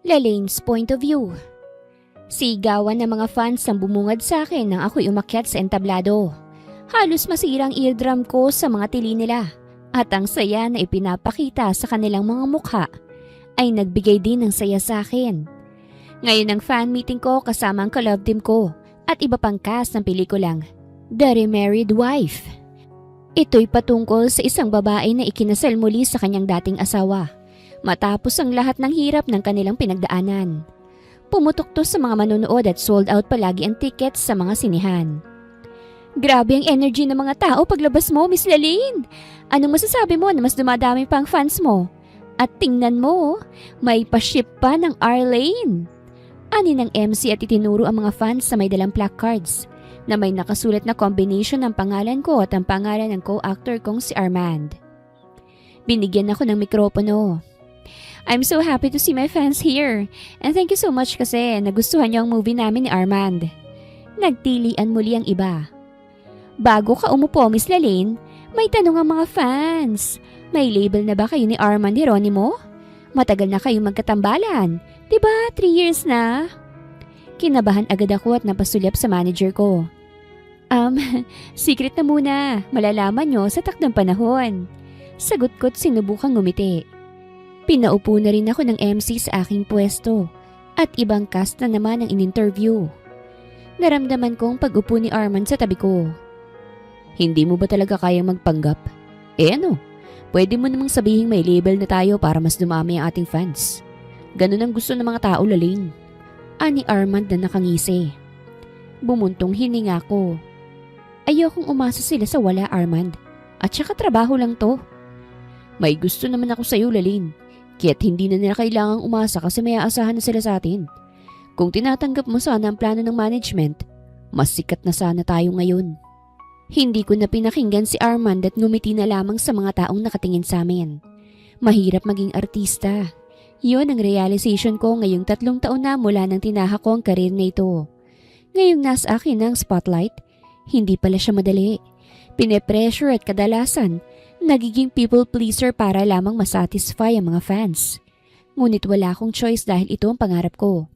Lalane's point of view. Sigawan ng mga fans ang bumungad sa akin nang ako'y umakyat sa entablado. Halos masira ang eardrum ko sa mga tili nila at ang saya na ipinapakita sa kanilang mga mukha ay nagbigay din ng saya sa akin. Ngayon ang fan meeting ko kasama ang ka-love team ko at iba pang cast ng pelikulang The Remarried Wife. Ito'y patungkol sa isang babae na ikinasal muli sa kanyang dating asawa matapos ang lahat ng hirap ng kanilang pinagdaanan. Pumutok to sa mga manonood at sold out palagi ang tickets sa mga sinihan. Grabe ang energy ng mga tao paglabas mo, Miss Lalane. Anong masasabi mo na mas dumadami pa ang fans mo? At tingnan mo, may pa-ship pa ng R-Lane. Ani ng MC at itinuro ang mga fans sa may dalang placards na may nakasulat na combination ng pangalan ko at ang pangalan ng co-actor kong si Armand. Binigyan ako ng mikropono. I'm so happy to see my fans here and thank you so much kasi nagustuhan niyo ang movie namin ni Armand. Nagtilian muli ang iba. Bago ka umupo, Miss Lalane, may tanong ang mga fans. May label na ba kayo ni Armand Hieronimo? Matagal na kayong magkatambalan. Diba 3 years na? Kinabahan agad ako at napasulyap sa manager ko. Secret na muna. Malalaman nyo sa takdang panahon. Sagot ko't sinubukang ngumiti. Pinaupo na rin ako ng MC sa aking pwesto at ibang cast na naman ang in-interview. Naramdaman kong pag-upo ni Armand sa tabi ko. Hindi mo ba talaga kayang magpanggap? Ano? Pwede mo namang sabihing may label na tayo para mas dumami ang ating fans. Ganun ang gusto ng mga tao, Lalane. Ani Armand na nakangisi. Bumuntong hininga ko. Ayokong umasa sila sa wala, Armand. At saka trabaho lang to. May gusto naman ako sa'yo, Lalane. Kaya't hindi na nila kailangang umasa kasi may aasahan na sila sa atin. Kung tinatanggap mo sana ang plano ng management, mas sikat na sana tayo ngayon. Hindi ko na pinakinggan si Armand at ngumiti na lamang sa mga taong nakatingin sa amin. Mahirap maging artista. Yun ang realization ko ngayong 3 taon na mula nang tinahak ko ang karir na ito. Ngayong nasa akin ang spotlight, hindi pala siya madali. Pine-pressure at kadalasan, nagiging people pleaser para lamang masatisfy ang mga fans. Ngunit wala akong choice dahil ito ang pangarap ko.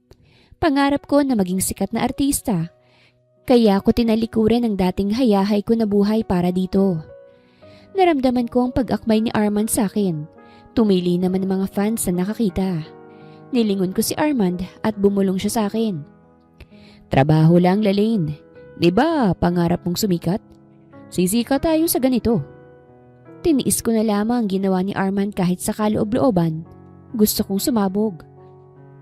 Pangarap ko na maging sikat na artista. Kaya ako tinalikuran ang dating hayahay ko na buhay para dito. Naramdaman ko ang pag-akbay ni Armand sa akin. Tumili naman ang mga fans na nakakita. Nilingon ko si Armand at bumulong siya sa akin. Trabaho lang, Lalane. Diba pangarap mong sumikat? Sisika tayo sa ganito. Tiniis ko na lamang ang ginawa ni Armand kahit sa kaloob-looban. Gusto kong sumabog.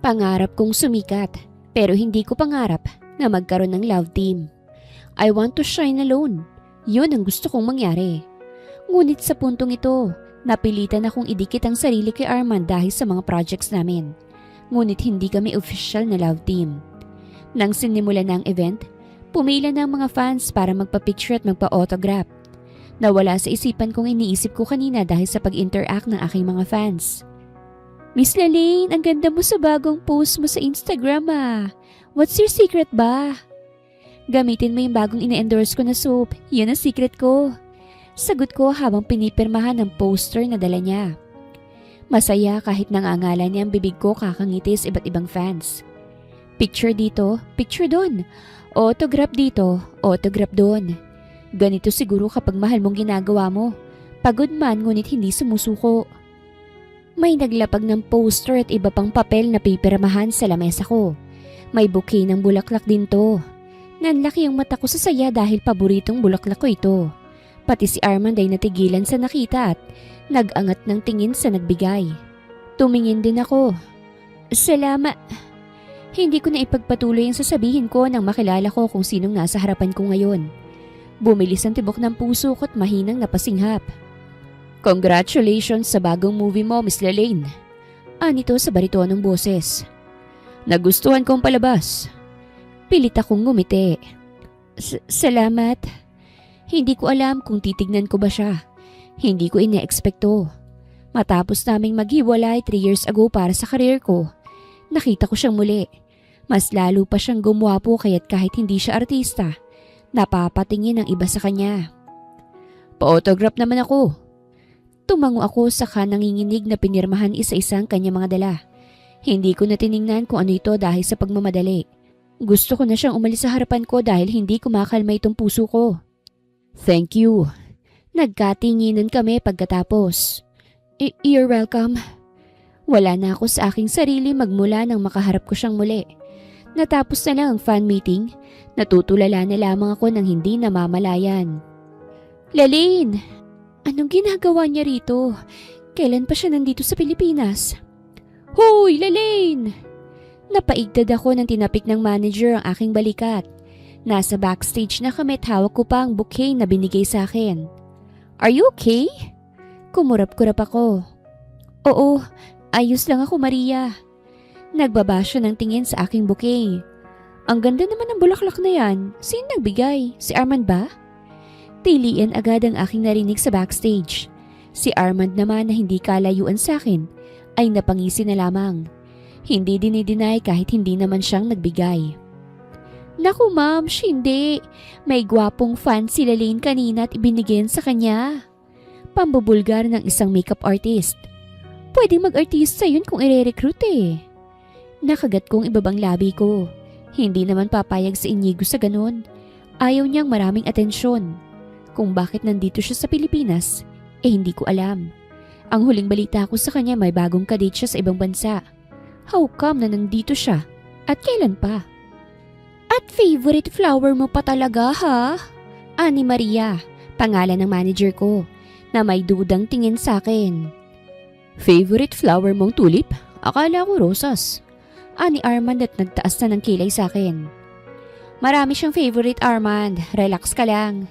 Pangarap kong sumikat, pero hindi ko pangarap na magkaroon ng love team. I want to shine alone. Yun ang gusto kong mangyari. Ngunit sa puntong ito, napilitan akong idikit ang sarili kay Armand dahil sa mga projects namin. Ngunit hindi kami official na love team. Nang sinimula na ang event, pumila na ang mga fans para magpa-picture at magpa-autograph. Nawala sa isipan kong iniisip ko kanina dahil sa pag-interact ng aking mga fans. Miss Lalane, ang ganda mo sa bagong post mo sa Instagram ah. What's your secret ba? Gamitin mo yung bagong ine-endorse ko na soap. Yun ang secret ko. Sagot ko habang pinipirmahan ang poster na dala niya. Masaya kahit nangangalan niya ang bibig ko kakangiti sa iba't ibang fans. Picture dito, picture doon. Autograph dito, autograph doon. Ganito siguro kapag mahal mong ginagawa mo. Pagod man ngunit hindi sumusuko. May naglapag ng poster at iba pang papel na pipirmahan sa lamesa ko. May bouquet ng bulaklak din to. Nanlaki ang mata ko sa saya dahil paboritong bulaklak ko ito. Pati si Armand ay natigilan sa nakita at nag-angat ng tingin sa nagbigay. Tumingin din ako. Salamat. Hindi ko na ipagpatuloy ang sasabihin ko nang makilala ko kung sinong nasa harapan ko ngayon. Bumilis ang tibok ng puso ko at mahinang napasinghap. Congratulations sa bagong movie mo, Miss Lalane. Anito sa baritonong boses. Nagustuhan kong palabas. Pilit akong ngumiti. Salamat. Hindi ko alam kung titignan ko ba siya. Hindi ko ine-expecto. Matapos naming maghiwalay 3 years ago para sa career ko, nakita ko siyang muli. Mas lalo pa siyang gumwapo kaya't kahit hindi siya artista, napapatingin ang iba sa kanya. Pa-autograph naman ako. Tumango ako saka nanginginig na pinirmahan isa-isang kanya mga dala. Hindi ko na tiningnan kung ano ito dahil sa pagmamadali. Gusto ko na siyang umalis sa harapan ko dahil hindi kumakalma itong puso ko. Thank you. Nagkatinginan kami pagkatapos. You're welcome. Wala na ako sa aking sarili magmula nang makaharap ko siyang muli. Natapos na lang ang fan meeting. Natutulala na lamang ako ng hindi namamalayan. Lalaine! Anong ginagawa niya rito? Kailan pa siya nandito sa Pilipinas? Hoy, Lalaine! Napaigtad ako nang tinapik ng manager ang aking balikat. Nasa backstage na kami at hawak ko pa ang bouquet na binigay sa akin. Are you okay? Kumurap-kurap ako. Oo, ayos lang ako, Maria. Nagbaba siya ng tingin sa aking bouquet. Ang ganda naman ng bulaklak na yan. Sino nagbigay? Si Armand ba? Tilian agad ang aking narinig sa backstage. Si Armand naman na hindi kalayuan sa akin ay napangisi na lamang. Hindi dinideny kahit hindi naman siyang nagbigay. Naku ma'am, hindi. May gwapong fan si Lalaine kanina at ibinigyan sa kanya. Pambubulgar ng isang makeup artist. Pwedeng mag-artista yun kung ire-recruit eh. Nakagat kong ibabang labi ko. Hindi naman papayag si Inigo sa ganun. Ayaw niyang maraming atensyon. Kung bakit nandito siya sa Pilipinas, hindi ko alam. Ang huling balita ko sa kanya may bagong kadate siya sa ibang bansa. How come na nandito siya? At kailan pa? At favorite flower mo pa talaga ha? Ani Maria, pangalan ng manager ko, na may dudang tingin sa akin. Favorite flower mong tulip? Akala ko rosas. Ani Armand at nagtaas na ng kilay sa akin. Marami siyang favorite, Armand. Relax ka lang.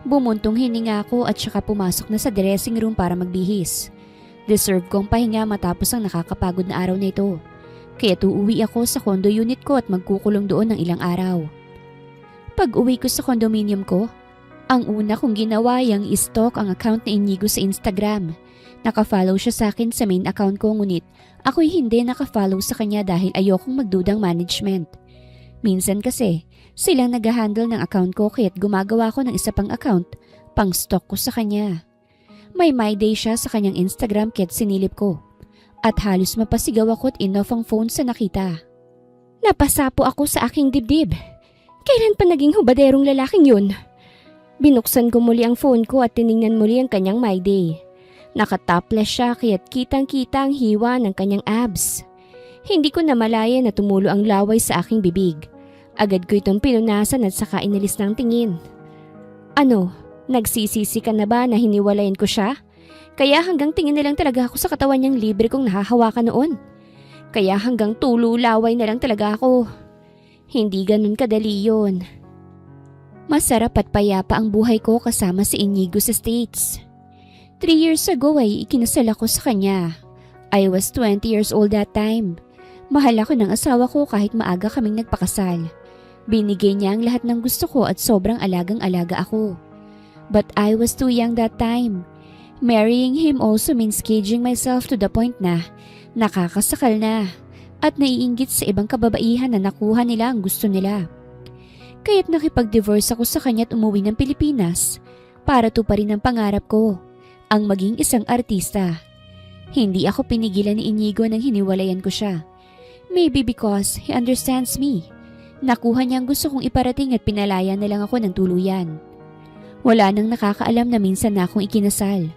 Bumuntong hininga ako at saka pumasok na sa dressing room para magbihis. Deserve kong pahinga matapos ang nakakapagod na araw na ito. Kaya uuwi ako sa condo unit ko at magkukulong doon ng ilang araw. Pag uwi ko sa condominium ko, ang una kong ginawa ay i-stalk ang account na Inigo sa Instagram. Nakafollow siya sa akin sa main account ko ngunit ako'y hindi nakafollow sa kanya dahil ayokong magdudang management. Minsan kasi, silang nag-handle ng account ko kaya't gumagawa ko ng isa pang account pang stalk ko sa kanya. May my day siya sa kanyang Instagram kaya't sinilip ko. At halos mapasigaw ako at inoff ang phone sa nakita. Napasapo ako sa aking dibdib. Kailan pa naging hubaderong lalaking yun? Binuksan ko muli ang phone ko at tiningnan muli ang kanyang my day. Nakatopless siya kaya't kitang-kita ang hiwa ng kanyang abs. Hindi ko namalaya na tumulo ang laway sa aking bibig. Agad ko itong pinunasan at saka inalis ng tingin. Ano, nagsisisi ka na ba na hiniwalayan ko siya? Kaya hanggang tingin na lang talaga ako sa katawan niyang libre kong nahahawakan noon. Kaya hanggang tulo laway na lang talaga ako. Hindi ganun kadali yun. Masarap at payapa ang buhay ko kasama si Inigo sa States. 3 years ago ay ikinasal ako sa kanya. I was 20 years old that time. Mahal ako ng asawa ko kahit maaga kaming nagpakasal. Binigay niya ang lahat ng gusto ko at sobrang alagang-alaga ako. But I was too young that time. Marrying him also means caging myself to the point na nakakasakal na at naiinggit sa ibang kababaihan na nakuha nila ang gusto nila. Kaya't nakipag-divorce ako sa kanya at umuwi ng Pilipinas para tuparin ang pangarap ko, ang maging isang artista. Hindi ako pinigilan ni Inigo nang hiniwalayan ko siya. Maybe because he understands me. Nakuha niya ang gusto kong iparating at pinalaya na lang ako ng tuluyan. Wala nang nakakaalam na minsan na akong ikinasal.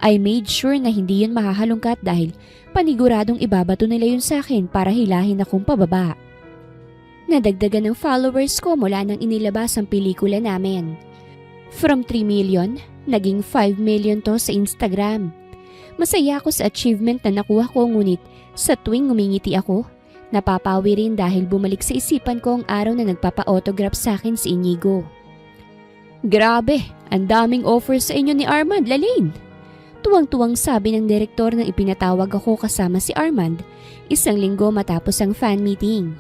I made sure na hindi yun mahahalungkat dahil paniguradong ibabato nila yun sa akin para hilahin akong pababa. Nadagdagan ng followers ko mula nang inilabas ang pelikula namin. From 3 million, naging 5 million to sa Instagram. Masaya ako sa achievement na nakuha ko ngunit sa tuwing ngumingiti ako, napapawi rin dahil bumalik sa isipan ko ang araw na nagpapa-autograph sa akin si Inigo. Grabe, ang daming offers sa inyo ni Armand, Lalaine. Tuwang-tuwang sabi ng direktor nang ipinatawag ako kasama si Armand 1 linggo matapos ang fan meeting.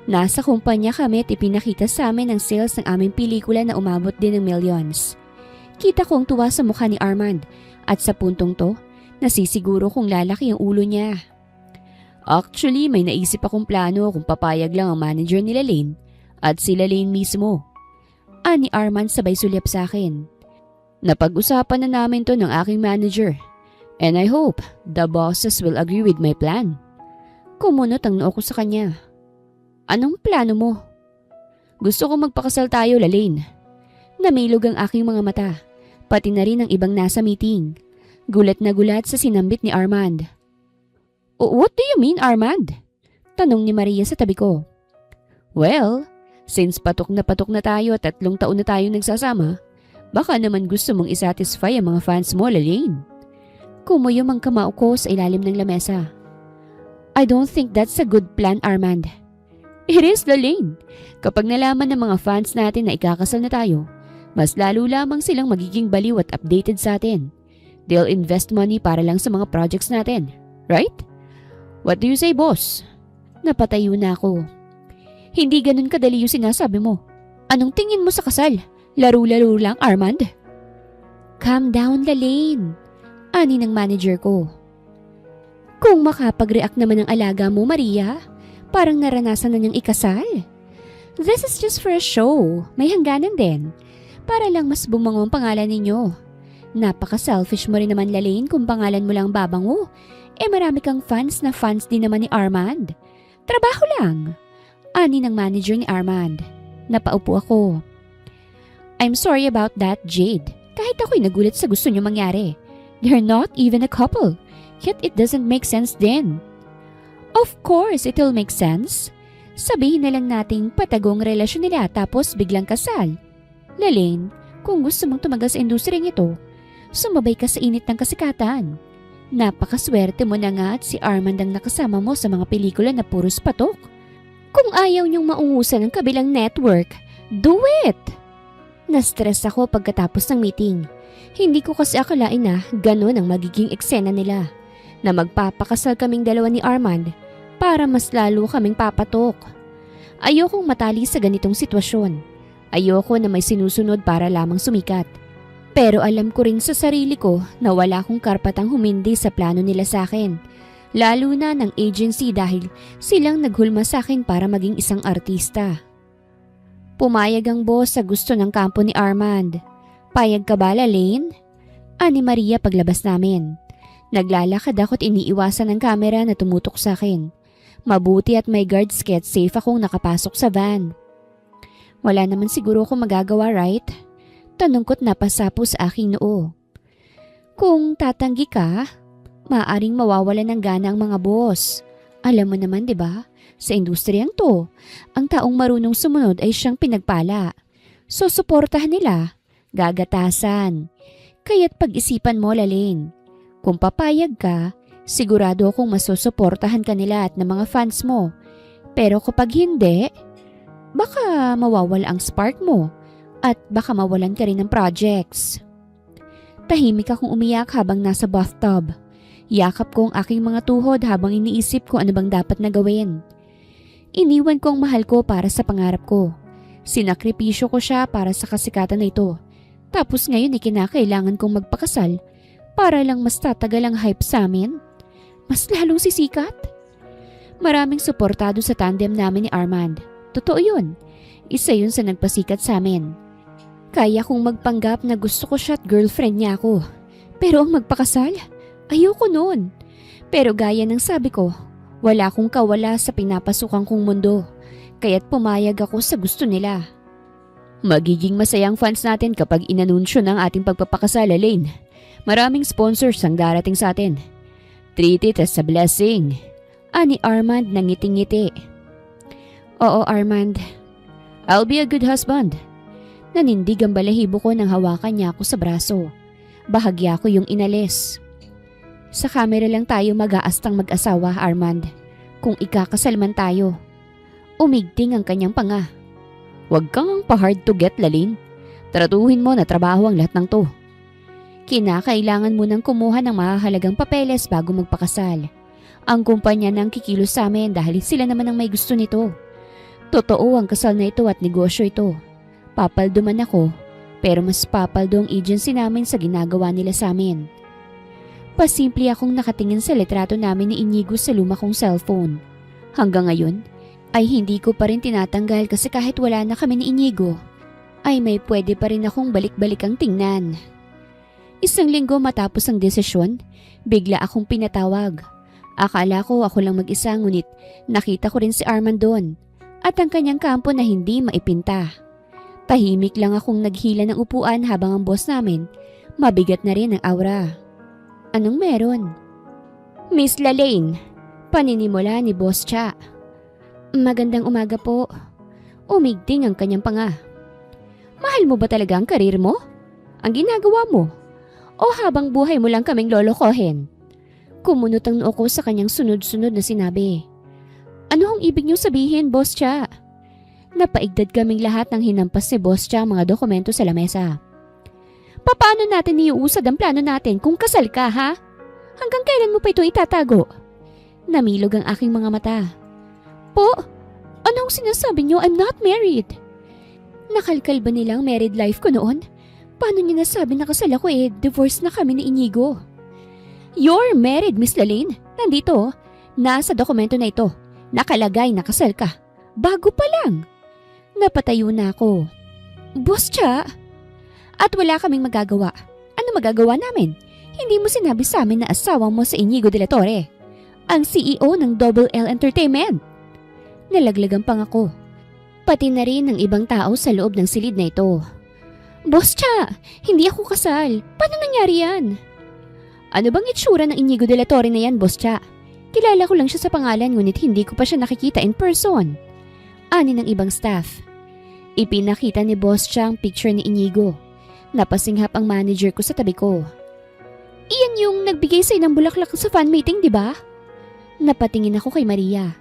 Nasa kumpanya kami at ipinakita sa amin ang sales ng aming pelikula na umabot din ng millions. Kita ko ang tuwa sa mukha ni Armand at sa puntong to, nasisiguro kong lalaki ang ulo niya. Actually, may naisip akong plano kung papayag lang ang manager ni Lalaine at si Lalaine mismo. Ani Armand sabay sulyap sa akin. Napag-usapan na namin to ng aking manager And I hope the bosses will agree with my plan. Kumunot ang noo ko sa kanya. Anong plano mo? Gusto ko magpakasal tayo, Lalaine. Namilog ang aking mga mata, pati na rin ang ibang nasa meeting. Gulat na gulat sa sinambit ni Armand. What do you mean, Armand? Tanong ni Maria sa tabi ko. Well, since patok na tayo at 3 taon na tayong nagsasama, baka naman gusto mong isatisfy ang mga fans mo, Lalaine. Kumuyom ang kamao ko sa ilalim ng lamesa. I don't think that's a good plan, Armand. It is, Lalaine. Kapag nalaman ng mga fans natin na ikakasal na tayo, mas lalo lamang silang magiging baliw at updated sa atin. They'll invest money para lang sa mga projects natin. Right? What do you say, boss? Napatayo na ako. Hindi ganun kadali yung sinasabi mo. Anong tingin mo sa kasal? Laro-laro lang, Armand? Calm down, Lalaine. Ani ng manager ko. Kung makapag-react naman ang alaga mo, Maria, parang naranasan na niyang ikasal. This is just for a show. May hangganan din. Para lang mas bumango ang pangalan ninyo. Napaka-selfish mo rin naman, Lalaine, kung pangalan mo lang babango. Marami kang fans na fans din naman ni Armand. Trabaho lang. Ani ng manager ni Armand. Napaupo ako. I'm sorry about that, Jade. Kahit ako'y nagulat sa gusto niyo mangyari. They're not even a couple. Yet it doesn't make sense din. Of course, it'll make sense. Sabihin na lang nating patagong relasyon nila tapos biglang kasal. Lalaine, kung gusto mong tumagal sa industriyang ito, sumabay ka sa init ng kasikatan. Napakaswerte mo na nga at si Armand ang nakasama mo sa mga pelikula na puros patok. Kung ayaw niyong maungusan ng kabilang network, do it! Na-stress ako pagkatapos ng meeting. Hindi ko kasi akalain na ganun ang magiging eksena nila. Na magpapakasal kaming dalawa ni Armand para mas lalo kaming papatok. Ayokong matali sa ganitong sitwasyon. Ayoko na may sinusunod para lamang sumikat. Pero alam ko rin sa sarili ko na wala akong karapatang humindi sa plano nila sa akin. Lalo na ng agency dahil silang naghulma sa akin para maging isang artista. Pumayag ang boss sa gusto ng kampo ni Armand. Payag ka ba, Lalaine? Ani Maria paglabas namin. Naglalakad ako at iniiwasan ng kamera na tumutok sa akin. Mabuti at may guards kaya safe akong nakapasok sa van. Wala naman siguro akong magagawa, right? Tanong ko't napasapo sa aking noo. Kung tatanggi ka, maaaring mawawalan ng gana ang mga boss. Alam mo naman, di ba? Sa industriyang to, ang taong marunong sumunod ay siyang pinagpala. So suportahan nila, gagatasan. Kaya't pag-isipan mo, Lalaine. Kung papayag ka, sigurado akong masusuportahan ka nila at ng mga fans mo. Pero kapag hindi, baka mawawala ang spark mo. At baka mawalan ka rin ng projects. Tahimik akong umiyak habang nasa bathtub. Yakap ko ang aking mga tuhod habang iniisip ko ano bang dapat na gawin. Iniwan ko ang mahal ko para sa pangarap ko. Sinakripisyo ko siya para sa kasikatan na ito. Tapos ngayon kinakailangan kong magpakasal para lang mas tatagal ang hype sa amin. Mas lalong sisikat. Maraming suportado sa tandem namin ni Armand. Totoo yun. Isa yun sa nagpasikat sa amin. Kaya kong magpanggap na gusto ko siya at girlfriend niya ako. Pero ang magpakasal? Ayoko noon. Pero gaya ng sabi ko, wala akong kawala sa pinapasukan kong mundo. Kaya't pumayag ako sa gusto nila. Magiging masayang fans natin kapag inanunsyo ng ating pagpapakasal, Lalaine. Maraming sponsors ang darating sa atin. Treat it as a blessing. Ani Armand nang ngiting-ngiti. Oo, Armand. I'll be a good husband. Nanindig ang balahibo ko nang hawakan niya ako sa braso. Bahagya ko yung inalis. Sa kamera lang tayo mag-aastang mag-asawa, Armand. Kung ikakasal man tayo. Umigting ang kanyang panga. Huwag kang pa-hard to get, Lalaine. Tratuhin mo na trabaho ang lahat ng to. Kinakailangan mo nang kumuha ng mahahalagang papeles bago magpakasal. Ang kumpanya nang kikilos sa amin dahil sila naman ang may gusto nito. Totoo ang kasal na ito at negosyo ito. Papaldo man ako, pero mas papaldo ang agency namin sa ginagawa nila sa amin. Pasimple akong nakatingin sa litrato namin ni Inigo sa luma kong cellphone. Hanggang ngayon, ay hindi ko pa rin tinatanggal kasi kahit wala na kami ni Inigo, ay may pwede pa rin akong balik-balikang tingnan. Isang linggo matapos ang desisyon, bigla akong pinatawag. Akala ko ako lang mag-isa ngunit nakita ko rin si Armand doon at ang kanyang kampo na hindi maipinta. Tahimik lang akong naghila ng upuan habang ang boss namin, mabigat na rin ang aura. Anong meron? Miss Lalaine, paninimula ni Boss Cha. Magandang umaga po. Umigting ang kanyang panga. Mahal mo ba talaga ang karir mo? Ang ginagawa mo? O habang buhay mo lang kaming lolokohin? Kumunot ang noo ko sa kanyang sunod-sunod na sinabi. Ano ang ibig niyo sabihin, Boss Cha? Napaigdad kaming lahat nang hinampas ni Boss Cha ang mga dokumento sa lamesa. Paano natin iuusad ang plano natin kung kasal ka, ha? Hanggang kailan mo pa ito itatago? Namilog ang aking mga mata. Po, anong sinasabi niyo? I'm not married. Nakalkal ba nilang married life ko noon? Paano niya nasabi na kasal ako divorce na kami ni Inigo? You're married, Miss Lalaine. Nandito, nasa dokumento na ito. Nakalagay na kasal ka. Bago pa lang. Napatayo na ako. Boss Cha? At wala kaming magagawa. Ano magagawa namin? Hindi mo sinabi sa amin na asawa mo sa Inigo de la Torre, ang CEO ng Double L Entertainment. Nalaglagan pang ako. Pati na rin ng ibang tao sa loob ng silid na ito. Boss Cha, hindi ako kasal. Paano nangyari yan? Ano bang itsura ng Inigo de la Torre na yan, Boss Cha? Kilala ko lang siya sa pangalan ngunit hindi ko pa siya nakikita in person. Ani ng ibang staff. Ipinakita ni Boss Cha ang picture ni Inigo. Napasinghap ang manager ko sa tabi ko. Iyan yung nagbigay sa'yo ng bulaklak sa fan meeting, di ba? Napatingin ako kay Maria.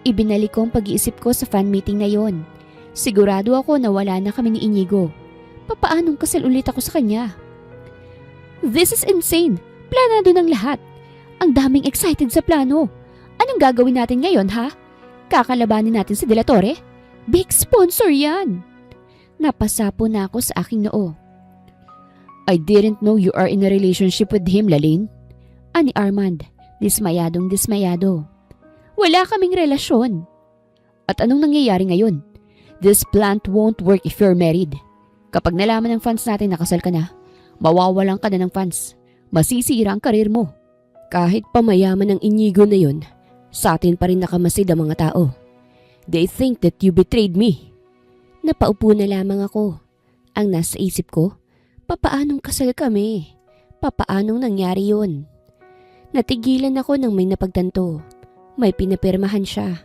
Ibinalik ko ang pag-iisip ko sa fan meeting na yon. Sigurado ako na wala na kami ni Inigo. Papaanong kasal ulit ako sa kanya? This is insane. Planado ng lahat. Ang daming excited sa plano. Anong gagawin natin ngayon, ha? Kakalabanin natin si De La Torre? Big sponsor yan. Napasapo na ako sa aking noo. I didn't know you are in a relationship with him, Lalaine. Ani Armand, dismayadong dismayado. Wala kaming relasyon. At anong nangyayari ngayon? This plant won't work if you're married. Kapag nalaman ng fans natin na kasal ka na, mawawalan ka na ng fans. Masisira ang karir mo. Kahit pamayaman ang Inigo na yun, sa atin pa rin nakamasid ang mga tao. They think that you betrayed me. Napaupo na lamang ako. Ang nasa isip ko, papaanong kasal kami? Papaanong nangyari yun? Natigilan ako nang may napagtanto. May pinapirmahan siya.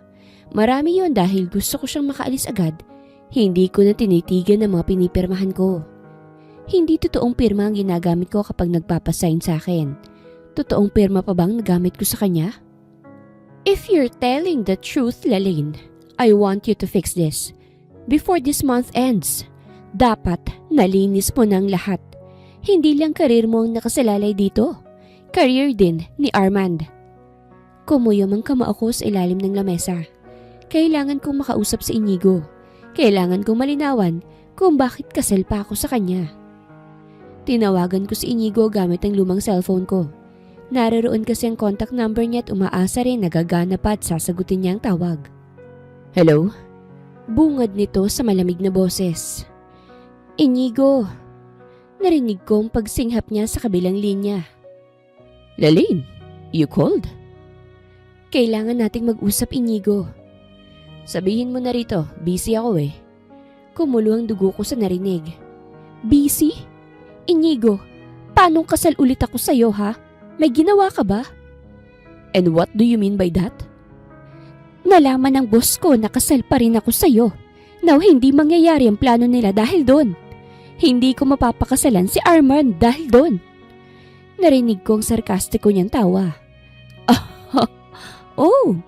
Marami yun dahil gusto ko siyang makaalis agad. Hindi ko na tinitigan ang mga pinipirmahan ko. Hindi totoong pirma ang ginagamit ko kapag nagpapasign sa akin. Totoong pirma pa bang nagamit ko sa kanya? If you're telling the truth, Lalaine, I want you to fix this. Before this month ends, dapat nalinis mo ng lahat. Hindi lang karir mo ang nakasalalay dito. Career din ni Armand. Kumuyom ang kamao ko sa ilalim ng lamesa. Kailangan kong makausap si Inigo. Kailangan kong malinawan kung bakit kasal pa ako sa kanya. Tinawagan ko si Inigo gamit ang lumang cellphone ko. Naroon kasi ang contact number niya at umaasa rin nagagana pa at sasagutin niya ang tawag. Hello? Bungad nito sa malamig na boses. Inigo. Narinig ko ang pagsinghap niya sa kabilang linya. Lalaine, you called? Kailangan nating mag-usap, Inigo. Sabihin mo na rito, busy ako Kumulo ang dugo ko sa narinig. Busy? Inigo, paanong kasal ulit ako sa'yo, ha? May ginawa ka ba? And what do you mean by that? Nalaman ng boss ko na kasal pa rin ako sa'yo. Now hindi mangyayari ang plano nila dahil doon. Hindi ko mapapakasalan si Armand dahil doon. Narinig ko ang sarkastiko niyang tawa. Oh,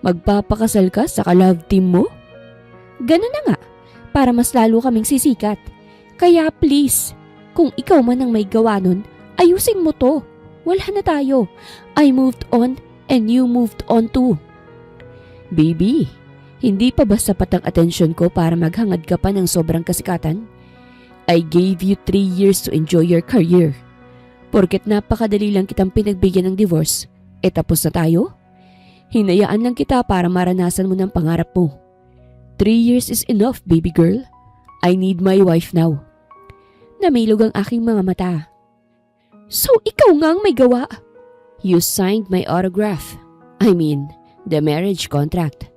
magpapakasal ka sa ka-love team mo? Ganun na nga, para mas lalo kaming sisikat. Kaya please, kung ikaw man ang may gawa nun, ayusin mo to. Wala na tayo. I moved on and you moved on too. Baby, hindi pa ba sapat ang atensyon ko para maghangad ka pa ng sobrang kasikatan? I gave you 3 years to enjoy your career. Porket napakadali lang kitang pinagbigyan ng divorce, tapos na tayo? Hinayaan lang kita para maranasan mo ng pangarap mo. 3 years is enough, baby girl. I need my wife now. Namilog ang aking mga mata. So ikaw nga ang may gawa? You signed my autograph. I mean, the marriage contract.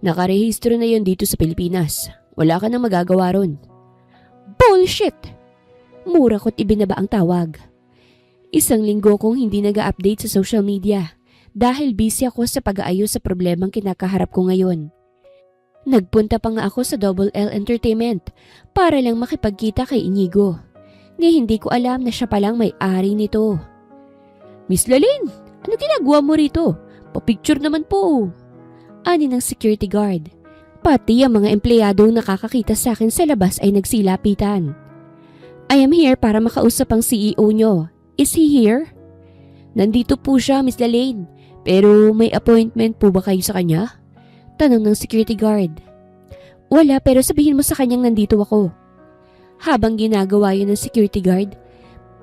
Nakarehistro na yon dito sa Pilipinas. Wala ka nang magagawa ron. Bullshit! Mura ko't ibinaba ang tawag. Isang linggo kong hindi nag-update sa social media dahil busy ako sa pag-aayos sa problemang kinakaharap ko ngayon. Nagpunta pa nga ako sa Double L Entertainment para lang makipagkita kay Inigo. Ni hindi ko alam na siya palang may-ari nito. Miss Lalyn, ano ginagawa mo rito? Pa-picture naman po. Ani ng security guard. Pati ang mga empleyadong nakakakita sa akin sa labas ay nagsilapitan. I am here para makausap ang CEO nyo. Is he here? Nandito po siya, Miss Lalyn. Pero may appointment po ba kayo sa kanya? Tanong ng security guard. Wala, pero sabihin mo sa kanyang nandito ako. Habang ginagawa yun ng security guard,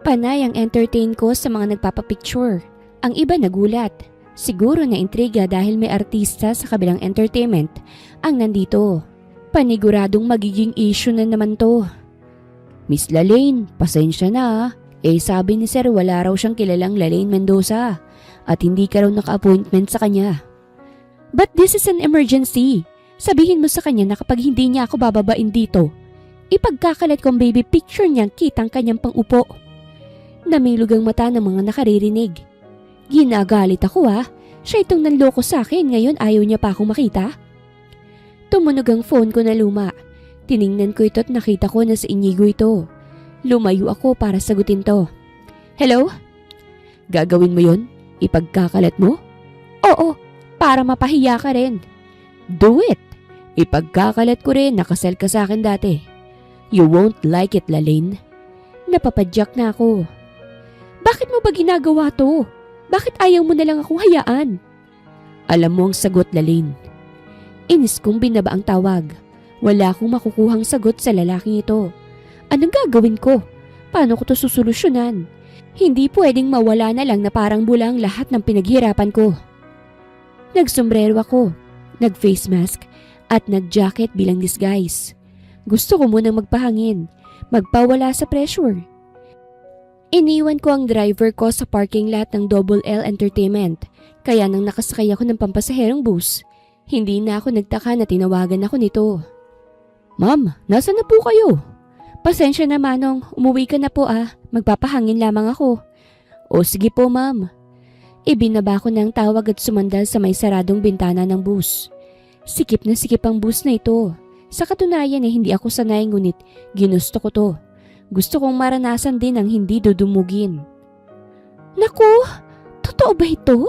panay ang entertain ko sa mga nagpapapicture. Ang iba nagulat. Siguro na intriga dahil may artista sa kabilang entertainment ang nandito. Paniguradong magiging issue na naman to. Miss Lalyn, pasensya na. Sabi ni Sir wala raw siyang kilalang Lalyn Mendoza at hindi ka raw naka-appointment sa kanya. But this is an emergency. Sabihin mo sa kanya na kapag hindi niya ako bababain dito, ipagkakalat kong baby picture niyang kitang kanyang pang-upo. Namilog ang mata ng mga nakaririnig. Ginagalit ako Siya itong nanloko sa akin, ngayon ayaw niya pa akong makita. Tumunog ang phone ko na luma. Tiningnan ko ito at nakita ko na sa Inigo ito. Lumayo ako para sagutin to. Hello? Gagawin mo yon? Ipagkakalat mo? Oo, para mapahiya ka rin. Do it! Ipagkakalat ko rin, nakasel ka sa akin dati. You won't like it, Lalyn. Napapadyak na ako. Bakit mo ba ginagawa to? Bakit ayaw mo na lang akong hayaan? Alam mo ang sagot, Lalyn. Inis kong binaba ang tawag. Wala akong makukuhang sagot sa lalaking ito. Anong gagawin ko? Paano ko to susolusyonan? Hindi pwedeng mawala na lang na parang bulang lahat ng pinaghirapan ko. Nagsombrero ako, nag-face mask at nag-jacket bilang disguise. Gusto ko munang magpahangin, magpawala sa pressure. Iniwan ko ang driver ko sa parking lot ng Double L Entertainment, kaya nang nakasakay ako ng pampasaherong bus, hindi na ako nagtaka na tinawagan ako nito. Ma'am, nasa na po kayo? Pasensya na Manong, umuwi ka na po magpapahangin lamang ako. O sige po ma'am. Ibinaba ko ng tawag at sumandal sa may saradong bintana ng bus. Sikip na sikip ang bus na ito. Sa katunayan hindi ako sanay ngunit ginusto ko to. Gusto kong maranasan din ang hindi dudumugin. Naku, totoo ba ito?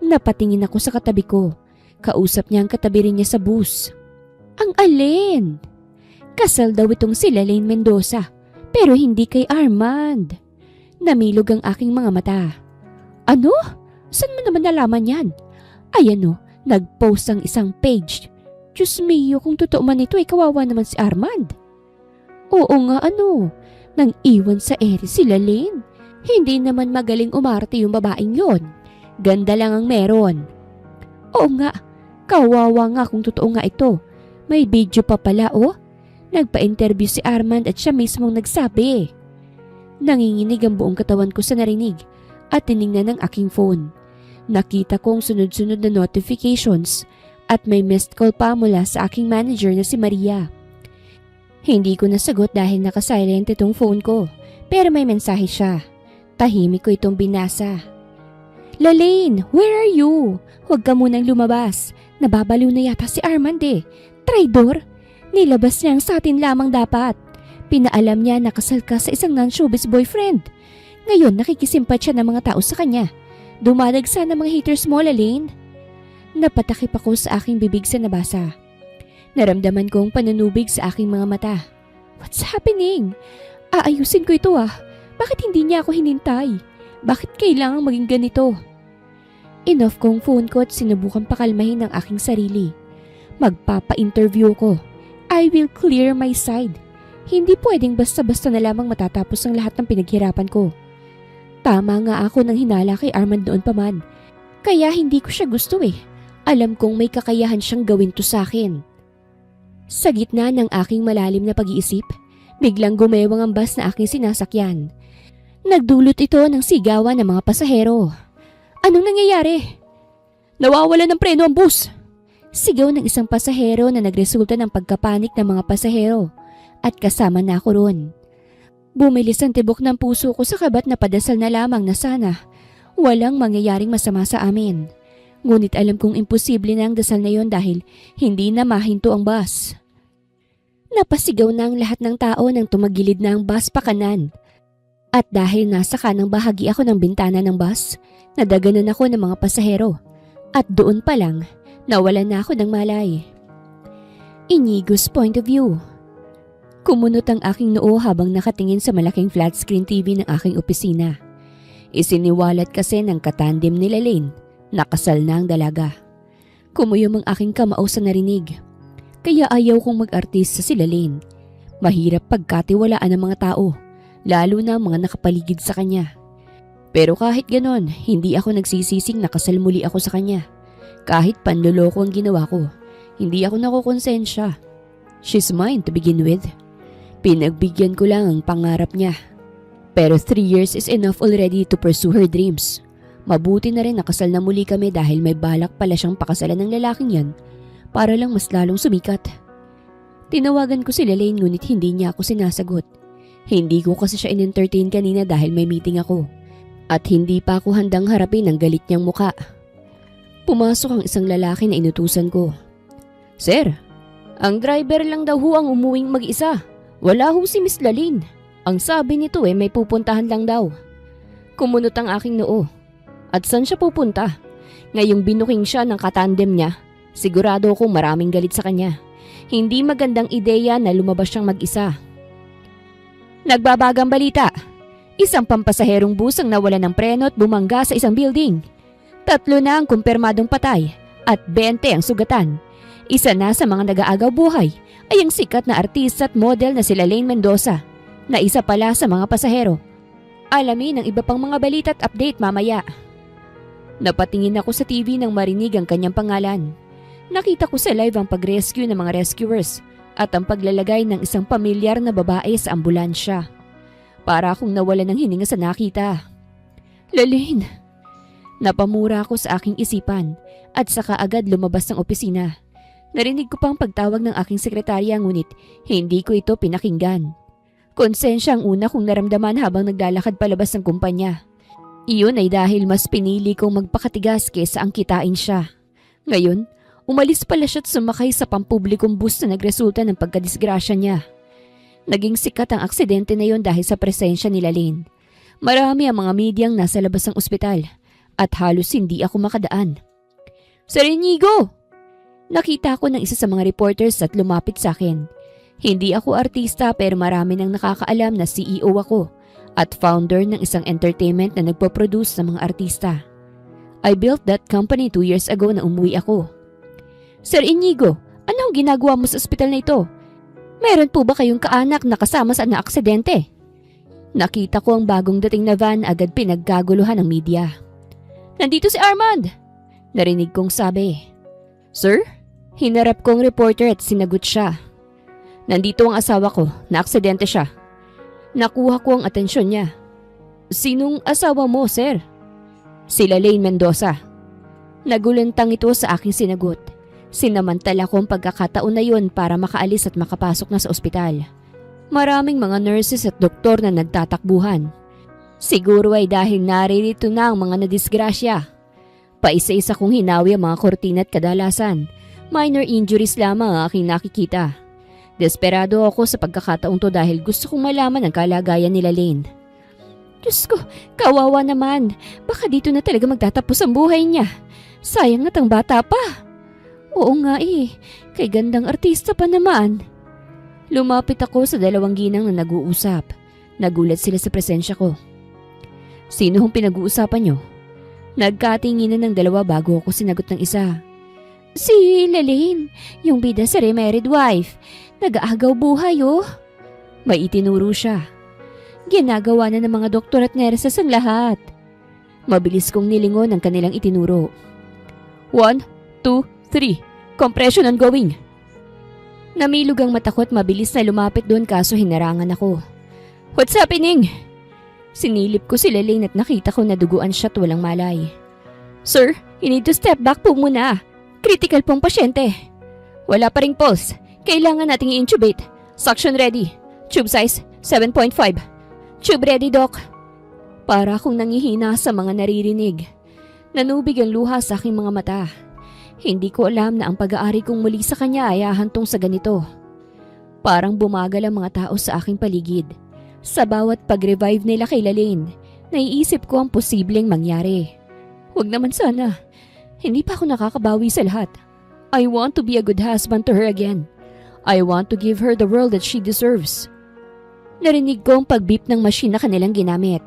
Napatingin ako sa katabi ko. Kausap niya ang katabi rin niya sa bus. Ang alin? Kasal daw itong si Lalyn Mendoza, pero hindi kay Armand. Namilog ang aking mga mata. Ano? Saan mo naman nalaman yan? Ayan nag-post ang isang page. Diyos mio, kung totoo man ito ay kawawa naman si Armand. Oo nga nang iwan sa ere si Lalyn. Hindi naman magaling umarte yung babaeng yon. Ganda lang ang meron. Oo nga, kawawa nga kung totoo nga ito. May video pa pala Nagpa-interview si Armand at siya mismong nagsabi. Nanginginig ang buong katawan ko sa narinig at tiningnan ang aking phone. Nakita kong sunod-sunod na notifications at may missed call pa mula sa aking manager na si Maria. Hindi ko nasagot dahil nakasilent itong phone ko, pero may mensahe siya. Tahimik ko itong binasa. Lalyn, where are you? Huwag ka munang lumabas. Nababaliw na yata si Armand Traidor! Nilabas niya ang sa atin lamang dapat. Pinaalam niya na kasal ka sa isang non-showbiz boyfriend. Ngayon nakikisimpat siya ng mga tao sa kanya. Dumadagsa ng mga haters mo, Lalyn. Napatakip ako sa aking bibig sa nabasa. Naramdaman kong panunubig sa aking mga mata. What's happening? Aayusin ko ito Bakit hindi niya ako hinintay? Bakit kailangang maging ganito? Enough kong phone ko at sinubukan pakalmahin ang aking sarili. Magpapa-interview ko. I will clear my side. Hindi pwedeng basta-basta na lamang matatapos ang lahat ng pinaghirapan ko. Tama nga ako nang hinala kay Armand noon pa man. Kaya hindi ko siya gusto Alam kong may kakayahan siyang gawin to sa akin. Sa gitna ng aking malalim na pag-iisip, biglang gumewang ang bus na aking sinasakyan. Nagdulot ito ng sigawan ng mga pasahero. Anong nangyayari? Nawawala ng preno ang bus! Sigaw ng isang pasahero na nagresulta ng pagkapanik ng mga pasahero at kasama na ako ron. Bumilis ang tibok ng puso ko sa kabat na padasal na lamang na sana walang mangyayaring masama sa amin. Ngunit alam kong imposible na ang dasal na yon dahil hindi na mahinto ang bus. Napasigaw na ang lahat ng tao nang tumagilid na ang bus pa kanan. At dahil nasa kanang bahagi ako ng bintana ng bus, nadaganan ako ng mga pasahero. At doon pa lang, nawalan na ako ng malay. Inigo's point of view. Kumunot ang aking noo habang nakatingin sa malaking flat screen TV ng aking opisina. Isiniwalat kasi ng katandem nila Lane, nakasal na ang dalaga. Kumuyom ang aking kamao sa narinig. Kaya ayaw kong mag-artist sa sila Lane. Mahirap pagkatiwalaan ng mga tao, lalo na ang mga nakapaligid sa kanya. Pero kahit ganon, hindi ako nagsisising nakasal muli ako sa kanya. Kahit panloloko ang ginawa ko, hindi ako nakukonsensya. She's mine to begin with. Pinagbigyan ko lang ang pangarap niya. Pero 3 years is enough already to pursue her dreams. Mabuti na rin nakasal na muli kami dahil may balak pala siyang pakasalan ng lalaking yan para lang mas lalong sumikat. Tinawagan ko si Lane ngunit hindi niya ako sinasagot. Hindi ko kasi siya in-entertain kanina dahil may meeting ako. At hindi pa ako handang harapin ang galit niyang muka. Pumasok ang isang lalaki na inutusan ko. Sir, ang driver lang daw ho ang umuwing mag-isa. Wala ho si Miss Lane. Ang sabi nito may pupuntahan lang daw. Kumunot ang aking noo. At saan siya pupunta? Ngayong binuking siya ng katandem niya, sigurado akong maraming galit sa kanya. Hindi magandang ideya na lumabas siyang mag-isa. Nagbabagang balita. Isang pampasaherong bus ang nawala ng preno at bumangga sa isang building. 3 na ang kumpirmadong patay at 20 ang sugatan. Isa na sa mga nag-aagaw buhay ay ang sikat na artista at model na sila Lane Mendoza, na isa pala sa mga pasahero. Alamin ang iba pang mga balita at update mamaya. Napatingin ako sa TV nang marinig ang kanyang pangalan. Nakita ko sa live ang pag-rescue ng mga rescuers at ang paglalagay ng isang pamilyar na babae sa ambulansya. Para akong nawala ng hininga sa nakita. Lalaine! Napamura ako sa aking isipan at saka agad lumabas ng opisina. Narinig ko pang pagtawag ng aking sekretarya ngunit hindi ko ito pinakinggan. Konsensya ang una kong naramdaman habang naglalakad palabas ng kumpanya. Iyon ay dahil mas pinili kong magpakatigas kesa ang kitain siya. Ngayon, umalis pala siya at sumakay sa pampublikong bus na nagresulta ng pagkadisgrasya niya. Naging sikat ang aksidente na yon dahil sa presensya ni Lane. Marami ang mga medyang nasa labas ng ospital at halos hindi ako makadaan. Sir Inigo! Nakita ko ng isa sa mga reporters at lumapit sa akin. Hindi ako artista pero marami nang nakakaalam na CEO ako at founder ng isang entertainment na nagpo-produce ng mga artista. I built that company 2 years ago na umuwi ako. Sir Inigo, ano ang ginagawa mo sa ospital na ito? Meron po ba kayong kaanak na kasama sa naaksidente? Nakita ko ang bagong dating na van, agad pinaggaguluhan ng media. Nandito si Armand! Narinig kong sabi. Sir? Hinarap kong reporter at sinagot siya. Nandito ang asawa ko, naaksidente siya. Nakuha ko ang atensyon niya. Sinong asawa mo, sir? Sila Lane Mendoza. Nagulantang ito sa aking sinagot. Sinamantala ko ang pagkakataon na yun para makaalis at makapasok na sa ospital. Maraming mga nurses at doktor na nagtatakbuhan. Siguro ay dahil naririto na ang mga nadisgrasya. Paisa-isa kong hinawi ang mga kortina at kadalasan. Minor injuries lamang ang aking nakikita. Desperado ako sa pagkakataon to dahil gusto kong malaman ang kalagayan nila Lane. Diyos ko, kawawa naman. Baka dito na talaga magtatapos ang buhay niya. Sayang at ang bata pa. Oo nga kay gandang artista pa naman. Lumapit ako sa 2 ginang na nag-uusap. Nagulat sila sa presensya ko. Sino hong pinag-uusapan niyo? Nagkatinginan ng 2 bago ako sinagot ng isa. Si Lalaine, yung bida sa remarried wife. Nag-aagaw buhay May itinuro siya. Ginagawa na ng mga doktor at nurses ang lahat. Mabilis kong nilingon ang kanilang itinuro. 1, 2, 3. Compression ongoing. Namilog ang mata ko at mabilis na lumapit doon kaso hinarangan ako. What's happening? Sinilip ko si Lalaine at nakita ko na duguan siya at walang malay. Sir, you need to step back po muna. Critical pong pasyente. Wala pa ring pulse. Kailangan nating i-intubate. Suction ready. Tube size 7.5. Tube ready, Doc. Para akong nangihina sa mga naririnig. Nanubig ang luha sa aking mga mata. Hindi ko alam na ang pag-aari kong muli sa kanya ay ahantong sa ganito. Parang bumagal ang mga tao sa aking paligid. Sa bawat pag-revive nila kay Lalaine, naiisip ko ang posibleng mangyari. Huwag naman sana. Hindi pa ako nakakabawi sa lahat. I want to be a good husband to her again. I want to give her the world that she deserves. Narinig ko ang pag-beep ng machine na kanilang ginamit.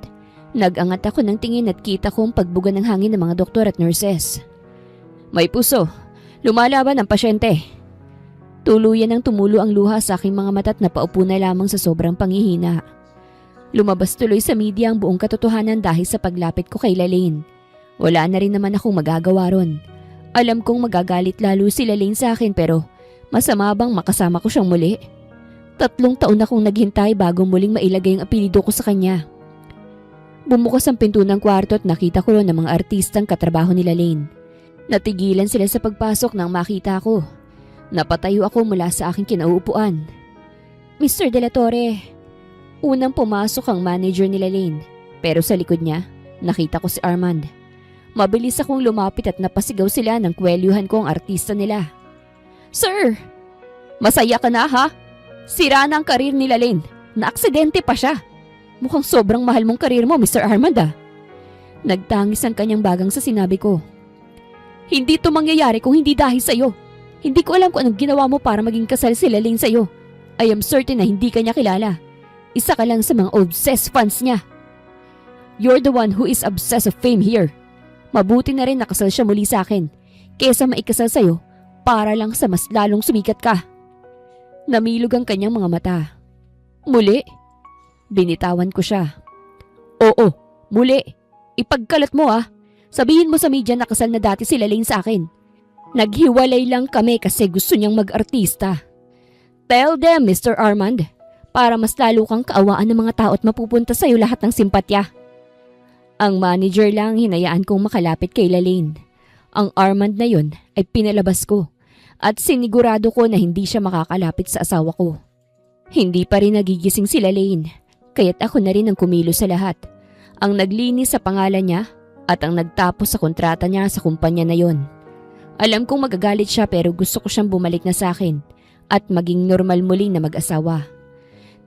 Nag-angat ako ng tingin at kita ko ang pagbuga ng hangin ng mga doktor at nurses. May puso. Lumalaban ang pasyente. Tuluyan ang tumulo ang luha sa aking mga mata at napaupo na lamang sa sobrang panghihina. Lumabas tuloy sa media ang buong katotohanan dahil sa paglapit ko kay Lalaine. Wala na rin naman akong magagawa ron. Alam kong magagalit lalo si Lalaine sa akin pero masama bang makasama ko siyang muli? 3 taon akong naghintay bago muling mailagay ang apelido ko sa kanya. Bumukas ang pinto ng kwarto at nakita ko ron ng mga artistang katrabaho ni Lalaine. Natigilan sila sa pagpasok nang makita ko. Napatayo ako mula sa aking kinauupuan. Mr. De La Torre. Unang pumasok ang manager ni Lalaine, pero sa likod niya, nakita ko si Armand. Mabilis akong lumapit at napasigaw sila nang kwelyuhan ko ang artista nila. Sir! Masaya ka na ha? Sira na ang karir ni Lalaine. Naaksidente pa siya. Mukhang sobrang mahal mong karir mo, Mr. Armand ah. Nagtangis ang kanyang bagang sa sinabi ko. Hindi to mangyayari kung hindi dahil sa'yo. Hindi ko alam kung anong ginawa mo para maging kasal si Lalaine sa'yo. I am certain na hindi ka niya kilala. Isa ka lang sa mga obsessed fans niya. You're the one who is obsessed of fame here. Mabuti na rin nakasal siya muli sa akin kesa maikasal sa'yo para lang sa mas lalong sumikat ka. Namilog ang kanyang mga mata. Muli? Binitawan ko siya. Oo, muli. Ipagkalat mo ah. Sabihin mo sa media na kasal na dati si Lalaine sa akin. Naghiwalay lang kami kasi gusto niyang mag-artista. Tell them, Mr. Armand. Para mas lalo kang kaawaan ng mga tao at mapupunta sa'yo lahat ng simpatya. Ang manager lang hinayaan kong makalapit kay Lalaine. Ang Armand na yun ay pinalabas ko at sinigurado ko na hindi siya makakalapit sa asawa ko. Hindi pa rin nagigising si Lalaine, kaya't ako na rin ang kumilos sa lahat. Ang naglinis sa pangalan niya at ang nagtapos sa kontrata niya sa kumpanya na yon. Alam kong magagalit siya pero gusto ko siyang bumalik na sa akin at maging normal muli na mag-asawa.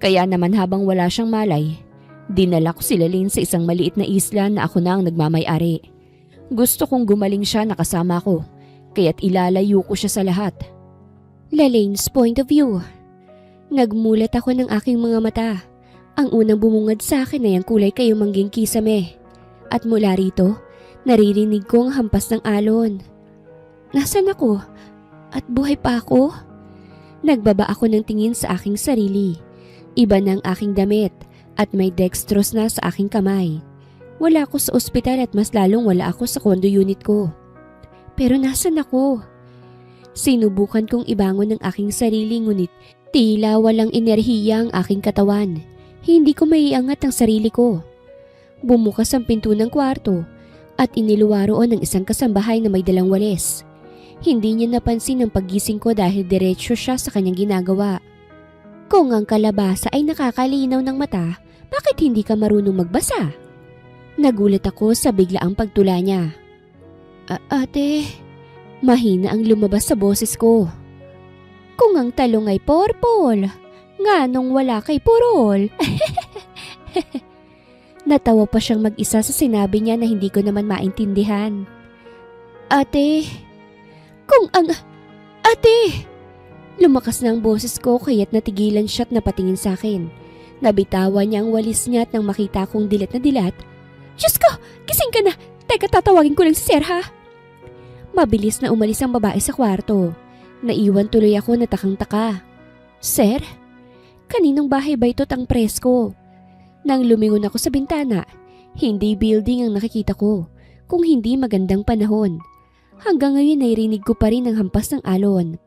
Kaya naman habang wala siyang malay, dinala ko si Lalaine sa isang maliit na isla na ako na ang nagmamay-ari. Gusto kong gumaling siya na kasama ko, kaya't ilalayo ko siya sa lahat. Lalaine's point of view. Nagmulat ako ng aking mga mata. Ang unang bumungad sa akin ay ang kulay kayomangging kisame. At mula rito, naririnig ko ang hampas ng alon. Nasaan ako? At buhay pa ako? Nagbaba ako ng tingin sa aking sarili. Iba na ang aking damit at may dextrose na sa aking kamay. Wala ako sa ospital at mas lalong wala ako sa condo unit ko. Pero nasan ako? Sinubukan kong ibangon ng aking sarili ngunit tila walang enerhiya ang aking katawan. Hindi ko maiangat ang sarili ko. Bumukas ang pinto ng kwarto at iniluwa roon ng isang kasambahay na may dalang walis. Hindi niya napansin ang paggising ko dahil diretsyo siya sa kanyang ginagawa. Kung ang kalabasa ay nakakalinaw ng mata, bakit hindi ka marunong magbasa? Nagulat ako sa biglaang pagtula niya. Ate, mahina ang lumabas sa boses ko. Kung ang talong ay purple, nga nung wala kay purol. Natawa pa siyang mag-isa sa sinabi niya na hindi ko naman maintindihan. Ate, Ate! Lumakas na ang boses ko kaya't natigilan siya at napatingin sa akin. Nabitawan niya ang walis niya at nang makita kong dilat na dilat, Diyos ko! Gising ka na! Teka, tatawagin ko lang si Sir ha! Mabilis na umalis ang babae sa kwarto. Naiwan tuloy ako na takang-taka. Sir? Kaninong bahay ba ito't ang presko? Nang lumingon ako sa bintana, hindi building ang nakikita ko, kung hindi magandang panahon. Hanggang ngayon ay rinig ko pa rin ang hampas ng alon.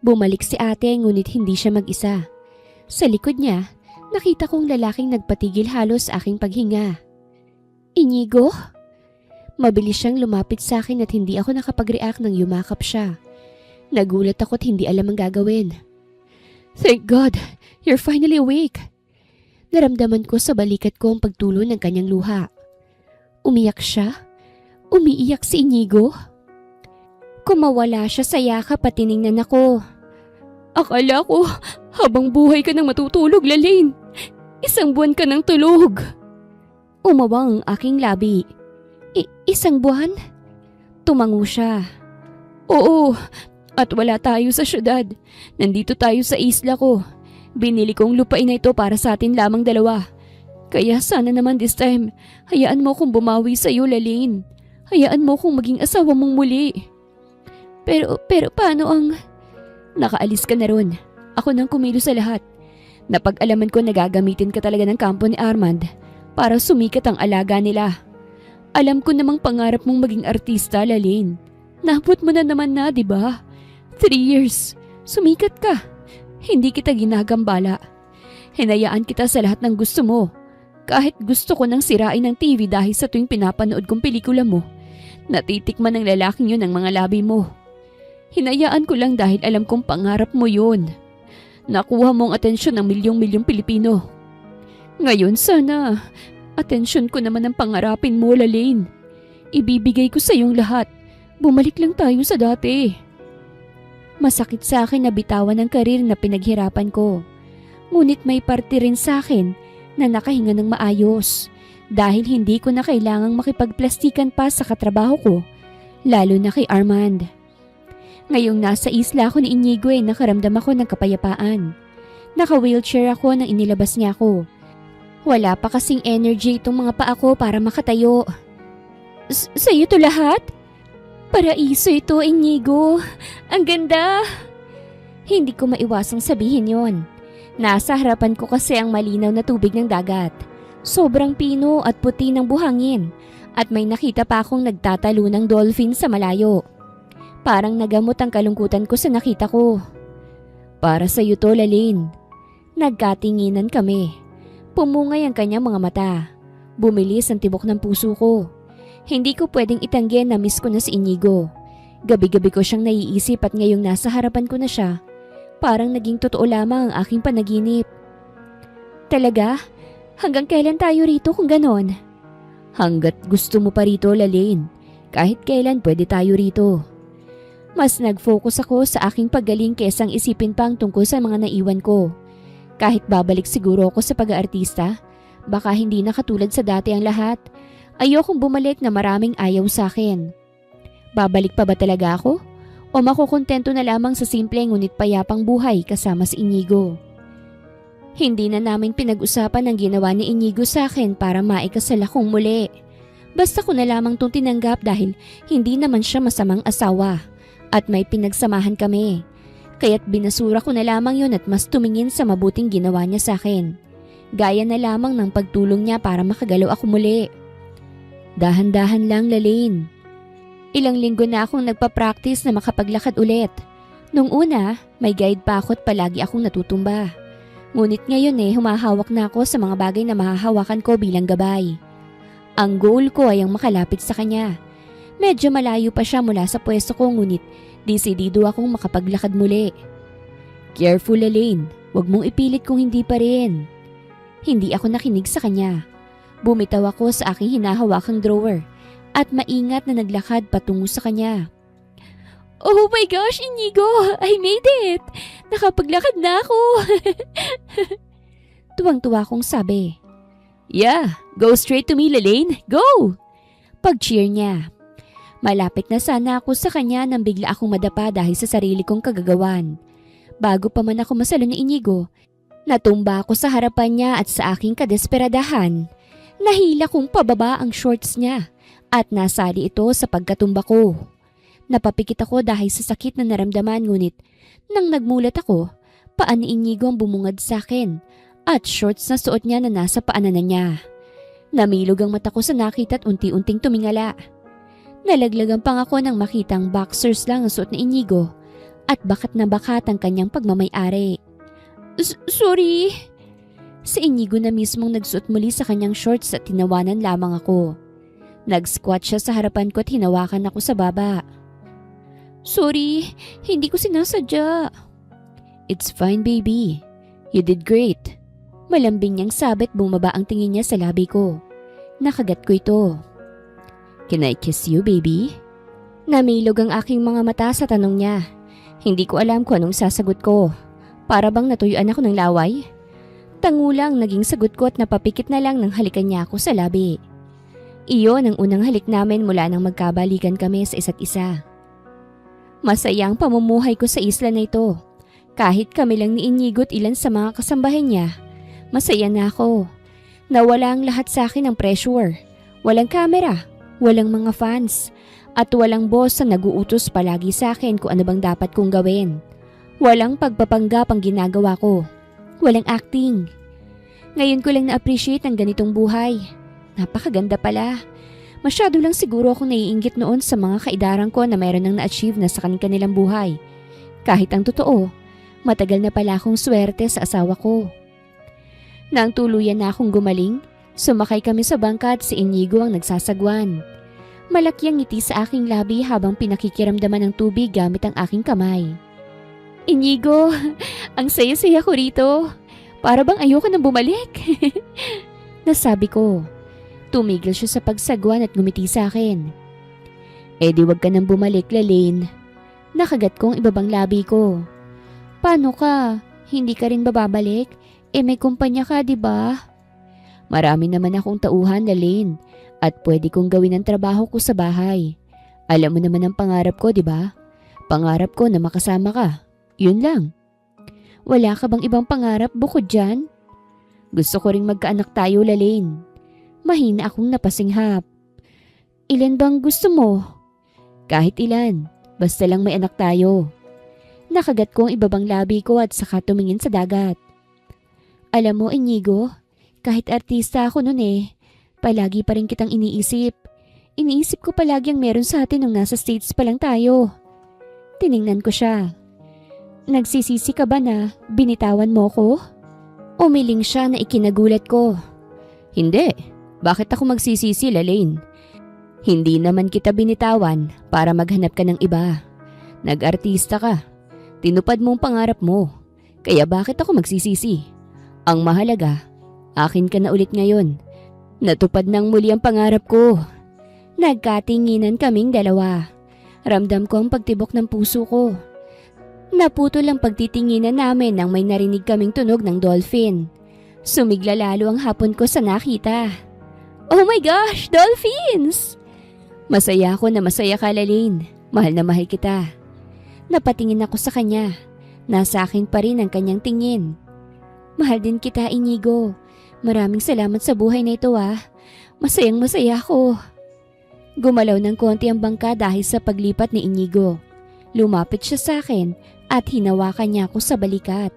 Bumalik si ate ngunit hindi siya mag-isa. Sa likod niya, Nakita kong lalaking nagpatigil halos sa aking paghinga. Inigo? Mabilis siyang lumapit sa akin at hindi ako nakapag-react nang yumakap siya. Nagulat ako at hindi alam ang gagawin. Thank God, you're finally awake. Naramdaman ko sa balikat ko ang pagtulo ng kanyang luha. Umiyak siya? Umiiyak si Inigo? Kumawala siya sa yakap at tiningnan ako. Akala ko, habang buhay ka nang matutulog, Lalaine. 1 buwan ka nang tulog. Umawang ang aking labi. 1 buwan? Tumango siya. Oo, at wala tayo sa syudad. Nandito tayo sa isla ko. Binili kong lupain na ito para sa atin lamang dalawa. Kaya sana naman this time, hayaan mo kong bumawi sa iyo, Lalaine. Hayaan mo kong maging asawa mong muli. Pero paano ang... Nakaalis ka na ron. Ako nang kumilos sa lahat. Napag-alaman ko na gagamitin ka talaga ng kampo ni Armand para sumikat ang alaga nila. Alam ko namang pangarap mong maging artista, Lalaine. Naput mo na naman na, di ba? 3 years. Sumikat ka. Hindi kita ginagambala. Hinayaan kita sa lahat ng gusto mo. Kahit gusto ko nang sirain ng TV dahil sa tuwing pinapanood kong pelikula mo, natitikman ng lalaking yun ang mga labi mo. Hinayaan ko lang dahil alam kong pangarap mo yun. Nakuha mong atensyon ng milyong-milyong Pilipino. Ngayon sana, atensyon ko naman ang pangarapin mo, Lalaine. Ibibigay ko sa iyong lahat. Bumalik lang tayo sa dati. Masakit sa akin na bitawan ang karir na pinaghirapan ko. Ngunit may parte rin sa akin na nakahinga ng maayos dahil hindi ko na kailangang makipagplastikan pa sa katrabaho ko, lalo na kay Armand. Ngayong nasa isla ako ni Inigo nakaramdam ako ng kapayapaan. Naka-wheelchair ako nang inilabas niya ako. Wala pa kasing energy itong mga paa ko para makatayo. Sa'yo to lahat? Paraiso ito, Inigo. Ang ganda! Hindi ko maiwasang sabihin yon. Nasa harapan ko kasi ang malinaw na tubig ng dagat. Sobrang pino at puti ng buhangin. At may nakita pa akong nagtatalo ng dolphin sa malayo. Parang nagamot ang kalungkutan ko sa nakita ko. Para sa iyo to, Lalaine. Nagkatinginan kami. Pumungay ang kanyang mga mata. Bumilis ang tibok ng puso ko. Hindi ko pwedeng itanggi na miss ko na si Inigo. Gabi-gabi ko siyang naiisip at ngayong nasa harapan ko na siya, parang naging totoo lamang ang aking panaginip. Talaga? Hanggang kailan tayo rito kung ganon? Hanggat gusto mo pa rito, Lalaine. Kahit kailan pwede tayo rito. Mas nag-focus ako sa aking paggaling kaysa isipin pang tungkol sa mga naiwan ko. Kahit babalik siguro ako sa pag-aartista, baka hindi na katulad sa dati ang lahat. Ayokong bumalik na maraming ayaw sa akin. Babalik pa ba talaga ako? O makukontento na lamang sa simple ngunit payapang buhay kasama si Inigo? Hindi na namin pinag-usapan ang ginawa ni Inigo sa akin para maikasal akong muli. Basta ko na lamang itong tinanggap dahil hindi naman siya masamang asawa at may pinagsamahan kami. Kaya't binasura ko na lamang yun at mas tumingin sa mabuting ginawa niya sa akin. Gaya na lamang ng pagtulong niya para makagalaw ako muli. Dahan-dahan lang, Lalaine. Ilang linggo na akong nagpa-practice na makapaglakad ulit. Nung una, may guide pa ako at palagi akong natutumba. Ngunit ngayon humahawak na ako sa mga bagay na mahahawakan ko bilang gabay. Ang goal ko ay ang makalapit sa kanya. Medyo malayo pa siya mula sa pwesto ko ngunit desidido akong makapaglakad muli. Careful, Lalaine. Huwag mong ipilit kung hindi pa rin. Hindi ako nakinig sa kanya. Bumitaw ako sa aking hinahawakang drawer at maingat na naglakad patungo sa kanya. Oh my gosh, Inigo! I made it! Nakapaglakad na ako! Tuwang-tuwa kong sabi. Yeah, go straight to me, Lalaine. Go! Pag-cheer niya. Malapit na sana ako sa kanya nang bigla akong madapa dahil sa sarili kong kagagawan. Bago pa man ako masalo ni Inigo, natumba ako sa harapan niya at sa aking kadesperadahan. Nahila kong pababa ang shorts niya at nasali ito sa pagkatumba ko. Napapikit ako dahil sa sakit na naramdaman ngunit nang nagmulat ako, paa ni Inigo ang bumungad sa akin at shorts na suot niya na nasa paanan niya. Namilog ang mata ko sa nakita at unti-unting tumingala. Nalaglagan pang ako nang makitang boxers lang ang suot ni Inigo at bakat na bakat ang kanyang pagmamay-ari. Sorry. Si Inigo na mismong nagsuot muli sa kanyang shorts at tinawanan lamang ako. Nag-squat siya sa harapan ko at hinawakan ako sa baba. Sorry, hindi ko sinasadya. It's fine baby. You did great. Malambing niyang sabi at bumaba ang tingin niya sa labi ko. Nakagat ko ito. Can I kiss you baby? Namilog ang aking mga mata sa tanong niya. Hindi ko alam kung anong sasagot ko. Para bang natuyuan ako ng laway? Tangulang naging sagot ko at napapikit na lang nang halikan niya ako sa labi. Iyon ang unang halik namin mula nang magkabalikan kami sa isa't isa. Masaya ang pamumuhay ko sa isla na ito. Kahit kami lang ni Inigo at ilan sa mga kasambahay niya, masaya na ako. Nawala ang lahat sa akin ng pressure. Walang kamera, walang mga fans, at walang boss na naguutos palagi sa akin kung ano bang dapat kong gawin. Walang pagpapanggap ang ginagawa ko. Walang acting. Ngayon ko lang na-appreciate ang ganitong buhay. Napakaganda pala. Masyado lang siguro akong naiinggit noon sa mga kaidaran ko na mayroon nang na-achieve na sa kanilang buhay. Kahit ang totoo, matagal na pala akong swerte sa asawa ko. Nang tuluyan na akong gumaling, sumakay kami sa bangka at si Inigo ang nagsasagwan. Malaki ang ngiti sa aking labi habang pinakikiramdaman ng tubig gamit ang aking kamay. Inigo, ang saya-saya ko rito. Para bang ayoko nang bumalik. Nasabi ko. Tumigil siya sa pagsagwan at ngumiti sa akin. Eh di wag ka nang bumalik, Lalaine. Nakagat ko ang ibabang labi ko. Paano ka? Hindi ka rin bababalik? Eh may kumpanya ka, di ba? Marami naman akong tauhan, Lalaine. At pwede kong gawin ang trabaho ko sa bahay. Alam mo naman ang pangarap ko, di ba? Pangarap ko na makasama ka. Yun lang. Wala ka bang ibang pangarap bukod dyan? Gusto ko ring magkaanak tayo, Lalaine. Mahina akong napasinghap. Ilan bang gusto mo? Kahit ilan, basta lang may anak tayo. Nakagat ko ang ibabang labi ko at saka tumingin sa dagat. Alam mo, Inigo, kahit artista ako noon palagi pa rin kitang iniisip. Iniisip ko palagi ang meron sa atin nung nasa States pa lang tayo. Tiningnan ko siya. Nagsisisi ka ba na binitawan mo ko? Umiling siya na ikinagulat ko. Hindi. Bakit ako magsisisi, Lalaine? Hindi naman kita binitawan para maghanap ka ng iba. Nag-artista ka. Tinupad mo ang pangarap mo. Kaya bakit ako magsisisi? Ang mahalaga, akin ka na ulit ngayon. Natupad nang muli ang pangarap ko. Nagkatinginan kaming dalawa. Ramdam ko ang pagtibok ng puso ko. Naputol ang pagtitinginan namin nang may narinig kaming tunog ng dolphin. Sumigla lalo ang hapon ko sa nakita. Oh my gosh, dolphins! Masaya ako na masaya ka, Lalaine. Mahal na mahal kita. Napatingin ako sa kanya. Nasa akin pa rin ang kanyang tingin. Mahal din kita, Inigo. Maraming salamat sa buhay na ito Masayang masaya ako. Gumalaw ng konti ang bangka dahil sa paglipat ni Inigo. Lumapit siya sa akin at hinawakan niya ako sa balikat.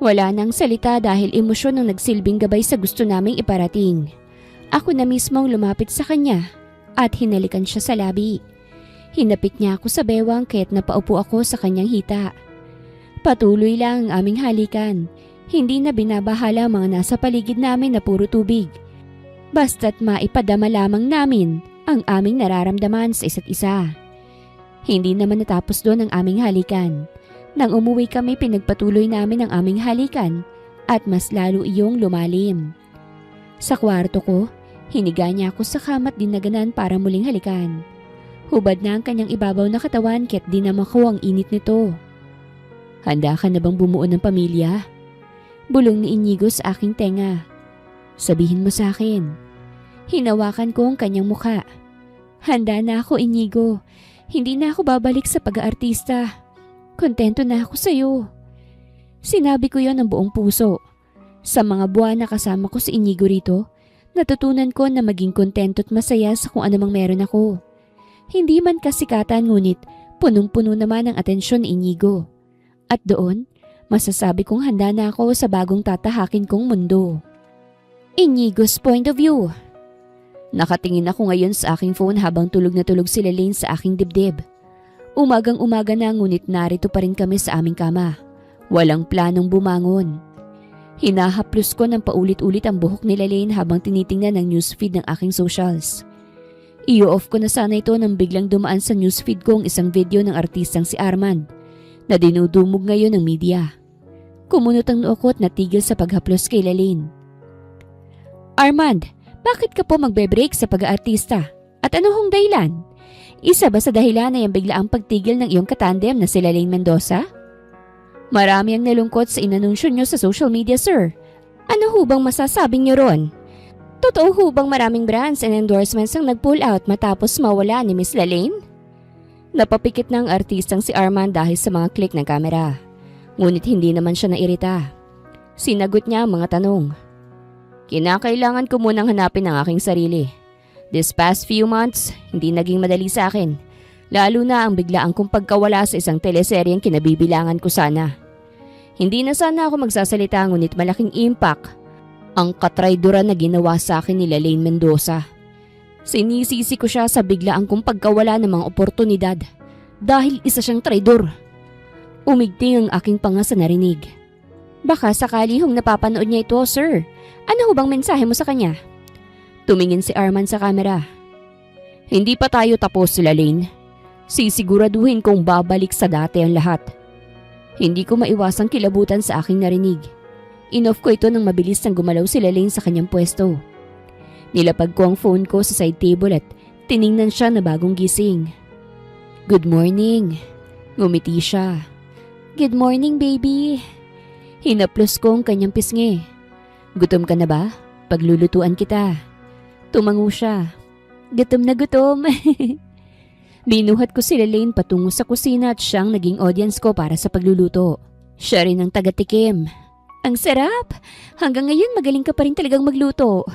Wala nang salita dahil emosyon ang nagsilbing gabay sa gusto naming iparating. Ako na mismong lumapit sa kanya at hinalikan siya sa labi. Hinapit niya ako sa bewang kaya't napaupo ako sa kanyang hita. Patuloy lang ang aming halikan. Hindi na binabahala mga nasa paligid namin na puro tubig. Basta't maipadama lamang namin ang aming nararamdaman sa isa't isa. Hindi naman natapos doon ang aming halikan. Nang umuwi kami pinagpatuloy namin ang aming halikan at mas lalo iyong lumalim. Sa kwarto ko, hiniga niya ako sa kama at dinaganan para muling halikan. Hubad na ang kanyang ibabaw na katawan kaya't dinama ko ang init nito. Handa ka na bang bumuo ng pamilya? Bulong ni Inigo sa aking tenga. Sabihin mo sa akin. Hinawakan ko ang kanyang muka. Handa na ako, Inigo. Hindi na ako babalik sa pag-aartista. Kontento na ako sa'yo. Sinabi ko yon ng buong puso. Sa mga buwan na kasama ko si Inigo rito, natutunan ko na maging kontento at masaya sa kung anumang meron ako. Hindi man kasikatan ngunit punong-puno naman ang atensyon ni Inigo. At doon, masasabi kong handa na ako sa bagong tatahakin kong mundo. Inigo's point of view. Nakatingin ako ngayon sa aking phone habang tulog na tulog si Lalaine sa aking dibdib. Umagang-umaga na ngunit narito pa rin kami sa aming kama. Walang planong bumangon. Hinahaplos ko ng paulit-ulit ang buhok ni Lane habang tinitingnan ang newsfeed ng aking socials. I-off ko na sana ito nang biglang dumaan sa newsfeed ko ang isang video ng artistang si Armand na dinudumog ngayon ng media. Kumunot ang noo ko at natigil sa paghaplos kay Lane. Armand, bakit ka po magbe-break sa pag-aartista? At ano hong dahilan? Isa ba sa dahilan ay ang biglaang pagtigil ng iyong katandem na si Lane Mendoza? Marami ang nalungkot sa inanunsyo nyo sa social media, sir. Ano hubang masasabi nyo ron? Totoo hubang maraming brands and endorsements ang nag-pull out matapos mawala ni Miss Lane? Napapikit na ang artistang si Armand dahil sa mga click ng kamera. Ngunit hindi naman siya nairita. Sinagot niya ang mga tanong. Kinakailangan ko munang hanapin ang aking sarili. This past few months, hindi naging madali sa akin. Lalo na ang biglaang kong pagkawala sa isang teleseryeng kinabibilangan ko sana. Hindi na sana ako magsasalita ngunit malaking impact ang katrayduran na ginawa sa akin ni Lane Mendoza. Sinisisi ko siya sa biglaang kong pagkawala ng mga oportunidad dahil isa siyang traidor. Umigting ang aking panga sa narinig. Baka sakali hong napapanood niya ito, sir. Ano bang mensahe mo sa kanya? Tumingin si Armand sa kamera. Hindi pa tayo tapos, Lane. Sisiguraduhin kong babalik sa dati ang lahat. Hindi ko maiwasang kilabutan sa aking narinig. Inoff ko ito nang mabilis nang gumalaw si Lane sa kanyang pwesto. Nilapag ko ang phone ko sa side table at tiningnan siya na bagong gising. Good morning. Ngumiti siya. Good morning, baby. Hinaplos ko ang kanyang pisngi. Gutom ka na ba? Paglulutuan kita. Tumango siya. Gutom na gutom. Binuhat ko si Lane patungo sa kusina at siyang naging audience ko para sa pagluluto. Siya rin ang taga-tikim. Ang sarap! Hanggang ngayon magaling ka pa rin talagang magluto.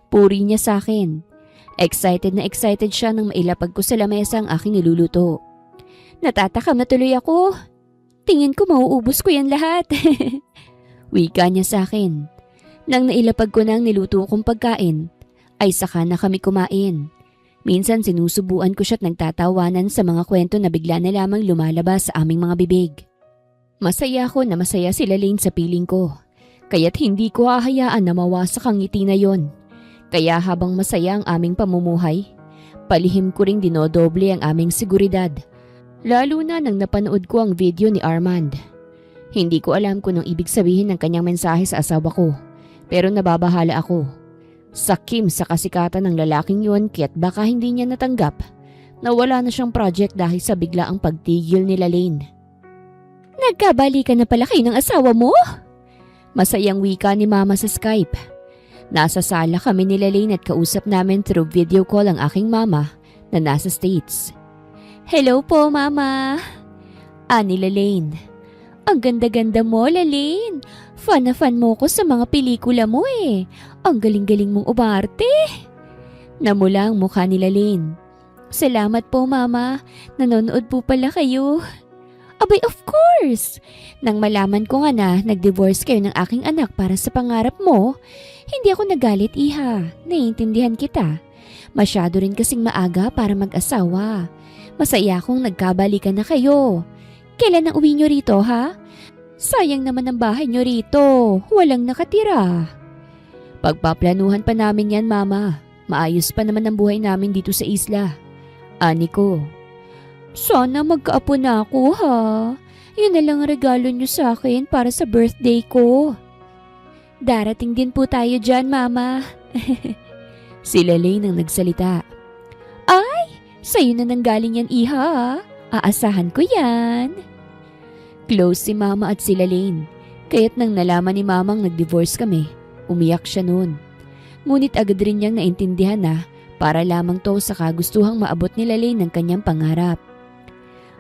Puri niya sa akin. Excited na excited siya nang mailapag ko sa lamesa ang aking niluluto. Natatakam na tuloy ako. Tingin ko mauubos ko yan lahat. Wika niya sa akin. Nang nailapag ko na ang niluto kong pagkain, ay saka na kami kumain. Minsan sinusubuan ko siya't nagtatawanan sa mga kwento na bigla na lamang lumalabas sa aming mga bibig. Masaya ako na masaya si Lane sa piling ko, kaya't hindi ko hahayaan na mawasak ang ngiti na yon. Kaya habang masaya ang aming pamumuhay, palihim ko ring dinodoble ang aming seguridad, lalo na nang napanood ko ang video ni Armand. Hindi ko alam kung anong ibig sabihin ng kanyang mensahe sa asawa ko, pero nababahala ako. Sakim sa kasikatan ng lalaking yun kaya't baka hindi niya natanggap na wala na siyang project dahil sa biglaang pagtigil ni Lane. Nagkabalikan na pala kayo ng asawa mo? Masayang wika ni Mama sa Skype. Nasa sala kami ni Lane at kausap namin through video call ang aking mama na nasa States. Hello po, Mama. Ani Lane. Ang ganda-ganda mo, Lane. Fan na fan mo ko sa mga pelikula mo eh. Ang galing-galing mong umarte. Namula ang mukha ni Lane. Salamat po, Mama. Nanonood po pala kayo. Abay, of course. Nang malaman ko nga na nag-divorce kayo ng aking anak para sa pangarap mo, hindi ako nagalit, Iha. Naiintindihan kita. Masyado rin kasing maaga para mag-asawa. Masaya akong nagkabalikan na kayo. Kailan ang uwi nyo rito, ha? Sayang naman ang bahay nyo rito. Walang nakatira. Pagpaplanuhan pa namin yan, Mama. Maayos pa naman ang buhay namin dito sa isla. Ani ko. Sana magkaapo na ako, ha? Yun na lang ang regalo nyo sa akin para sa birthday ko. Darating din po tayo dyan, Mama. Sila Lane ang nagsalita. Ay, sa'yo na nanggaling yan, Iha, ha? Aasahan ko yan. Close si Mama at sila Lane. Kaya't nang nalaman ni Mamang nag-divorce kami, umiyak siya noon. Ngunit agad rin niyang naintindihan na para lamang to sa kagustuhang maabot nila Lane ng kanyang pangarap.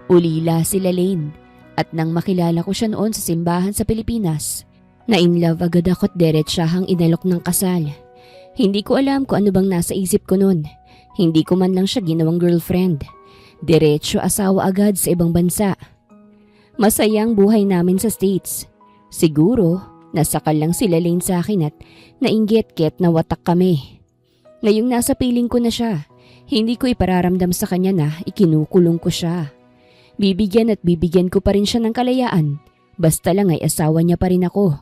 Ulila sila Lane at nang makilala ko siya noon sa simbahan sa Pilipinas, na-inlove agad ako at diretsahang inalok ng kasal. Hindi ko alam kung ano bang nasa isip ko noon. Hindi ko man lang siya ginawang girlfriend. Diretso asawa agad sa ibang bansa. Masayang buhay namin sa States. Siguro, nasakal lang sila Lane sa akin at nainggit-get na watak kami. Ngayong nasa piling ko na siya, hindi ko ipararamdam sa kanya na ikinukulong ko siya. Bibigyan at bibigyan ko pa rin siya ng kalayaan, basta lang ay asawa niya pa rin ako.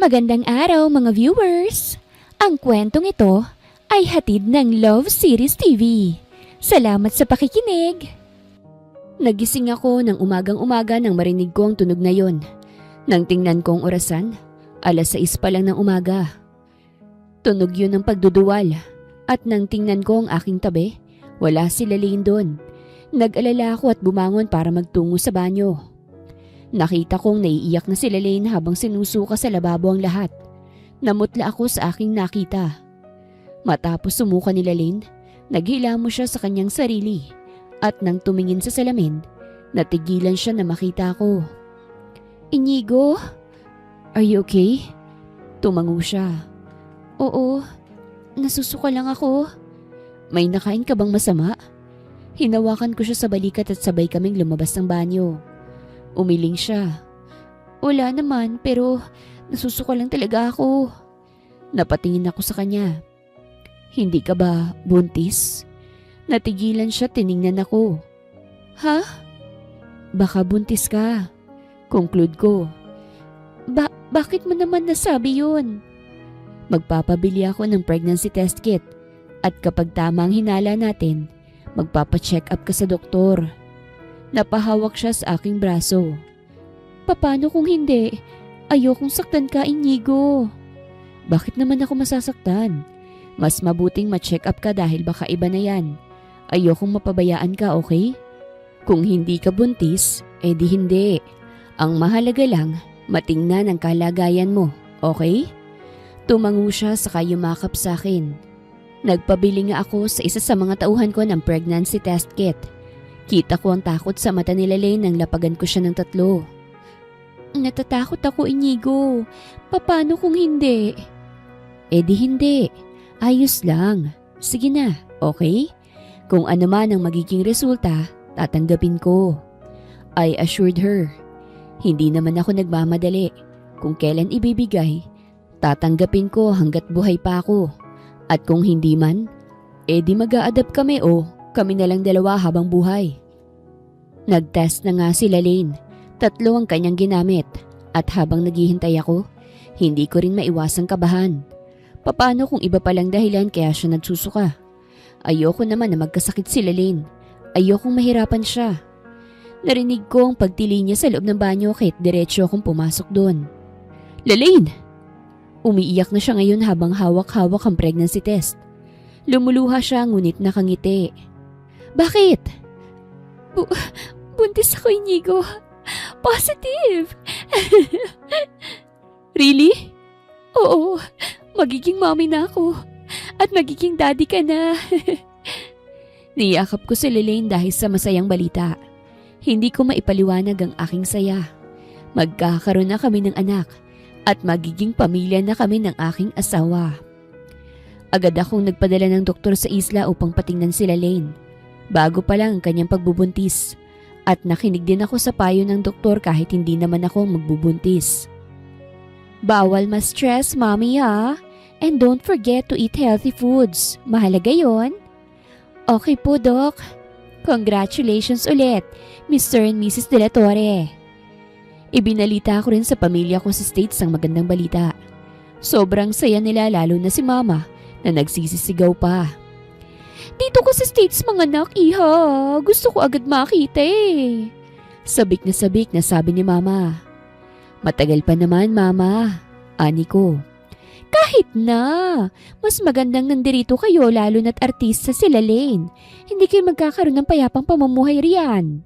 Magandang araw mga viewers! Ang kwentong ito ay hatid ng Love Series TV. Salamat sa pakikinig! Nagising ako ng umagang-umaga nang marinig ko ang tunog na yon. Nang tingnan ko ang orasan, 6:00 pa lang ng umaga. Tunog yun ng pagduduwal at nang tingnan ko ang aking tabi, wala si Lalaine doon. Nag-alala ako at bumangon para magtungo sa banyo. Nakita kong naiiyak na si Lalaine habang sinusuka sa lababo ang lahat. Namutla ako sa aking nakita. Matapos sumuka ni Lalaine, naghilamo siya sa kanyang sarili at nang tumingin sa salamin, natigilan siya na makita ko. Inigo, are you okay? Tumango siya. Oo, nasusuka lang ako. May nakain ka bang masama? Hinawakan ko siya sa balikat at sabay kaming lumabas ng banyo. Umiling siya. Wala naman pero nasusuka lang talaga ako. Napatingin ako sa kanya. Hindi ka ba buntis? Natigilan siya, tiningnan ako. Ha? Baka buntis ka. Conclude ko. Bakit mo naman nasabi yun? Magpapabili ako ng pregnancy test kit at kapag tama ang hinala natin, magpapacheck up ka sa doktor. Napahawak siya sa aking braso. Paano kung hindi? Ayokong saktan ka, Inigo. Bakit naman ako masasaktan? Mas mabuting ma-check up ka dahil baka iba na yan. Ayokong mapabayaan ka, okay? Kung hindi ka buntis, edi hindi. Ang mahalaga lang, matingnan ang kalagayan mo, okay? Tumango siya saka yumakap sa akin. Nagpabili nga ako sa isa sa mga tauhan ko ng pregnancy test kit. Kita ko ang takot sa mata ni Lalaine nang lapagan ko siya ng 3. Natatakot ako, Inigo. Paano kung hindi? Di hindi. Ayos lang. Sige na, okay? Kung ano man ang magiging resulta, tatanggapin ko. I assured her. Hindi naman ako nagmamadali. Kung kailan ibibigay, tatanggapin ko hanggat buhay pa ako. At kung hindi man, di mag-a-adapt kami o kami na lang dalawa habang buhay. Nag-test na nga si Lalaine. 3 ang kanyang ginamit. At habang naghihintay ako, hindi ko rin maiwasang kabahan. Paano kung iba palang dahilan kaya siya nagsusuka? Ayoko naman na magkasakit si Lalaine. Ayokong mahirapan siya. Narinig ko ang pagtili niya sa loob ng banyo kahit diretsyo akong pumasok doon. Lalaine! Umiiyak na siya ngayon habang hawak-hawak ang pregnancy test. Lumuluha siya ngunit nakangiti. Bakit? Buntis ako, Inigo. Positive! Really? Oo, magiging mommy na ako. At magiging daddy ka na. Niyakap ko si Lalaine dahil sa masayang balita. Hindi ko maipaliwanag ang aking saya. Magkakaroon na kami ng anak at magiging pamilya na kami ng aking asawa. Agad akong nagpadala ng doktor sa isla upang patingnan si Lalaine. Bago pa lang ang kanyang pagbubuntis. At nakinig din ako sa payo ng doktor kahit hindi naman ako magbubuntis. Bawal ma-stress, mommy ha? And don't forget to eat healthy foods. Mahalaga yon. Okay po, Doc. Congratulations ulit, Mr. and Mrs. De La Torre. Ibinalita ko rin sa pamilya ko sa States ang magandang balita. Sobrang saya nila lalo na si Mama na nagsisisigaw pa. Dito ko sa States mga anak, iha. Gusto ko agad makita eh. Sabik na sabi ni Mama. Matagal pa naman, Mama. Ani ko. Kahit na. Mas magandang nandirito kayo lalo na't artista si Lalaine. Hindi kayo magkakaroon ng payapang pamumuhay riyan.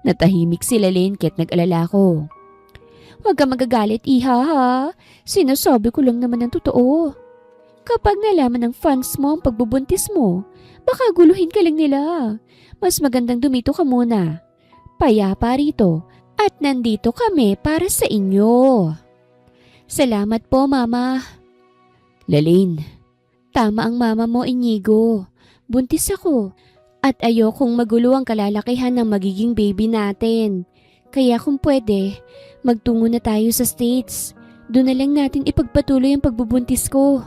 Natahimik si Lalaine kahit nag-alala ko. Huwag ka magagalit, iha ha. Sinasabi ko lang naman ang totoo. Kapag nalaman ng fans mo ang pagbubuntis mo, baka guluhin ka lang nila. Mas magandang dumito ka muna. Payapa rito at nandito kami para sa inyo. Salamat po, Mama. Lalaine, tama ang mama mo, Inigo. Buntis ako at ayokong magulo ang kalalakihan ng magiging baby natin. Kaya kung pwede, magtungo na tayo sa States. Doon na lang natin ipagpatuloy ang pagbubuntis ko.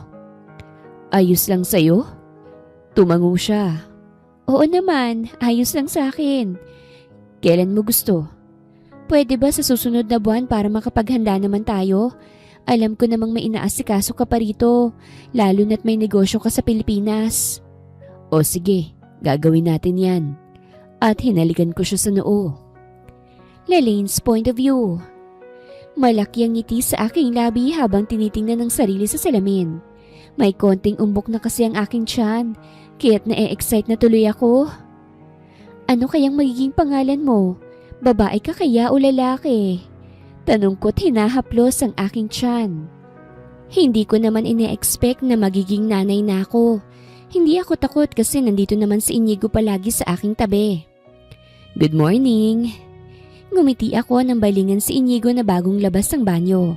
Ayos lang sa'yo? Tumango siya. Oo naman, ayos lang sa akin. Kailan mo gusto? Pwede ba sa susunod na buwan para makapaghanda naman tayo? Alam ko namang may inaasikaso ka pa rito, lalo na't may negosyo ka sa Pilipinas. O sige, gagawin natin yan. At hinalikan ko siya sa noo. Lalane's point of view. Malaki ang ngiti sa aking labi habang tinitingnan ng sarili sa salamin. May konting umbok na kasi ang aking tiyan, kaya't na-excite na tuloy ako. Ano kayang magiging pangalan mo? Babae ka kaya o lalaki? Tanong ko't hinahaplos ang aking tiyan. Hindi ko naman ine-expect na magiging nanay na ako. Hindi ako takot kasi nandito naman si Inigo palagi sa aking tabi. Good morning. Ngumiti ako nang balingan si Inigo na bagong labas ng banyo.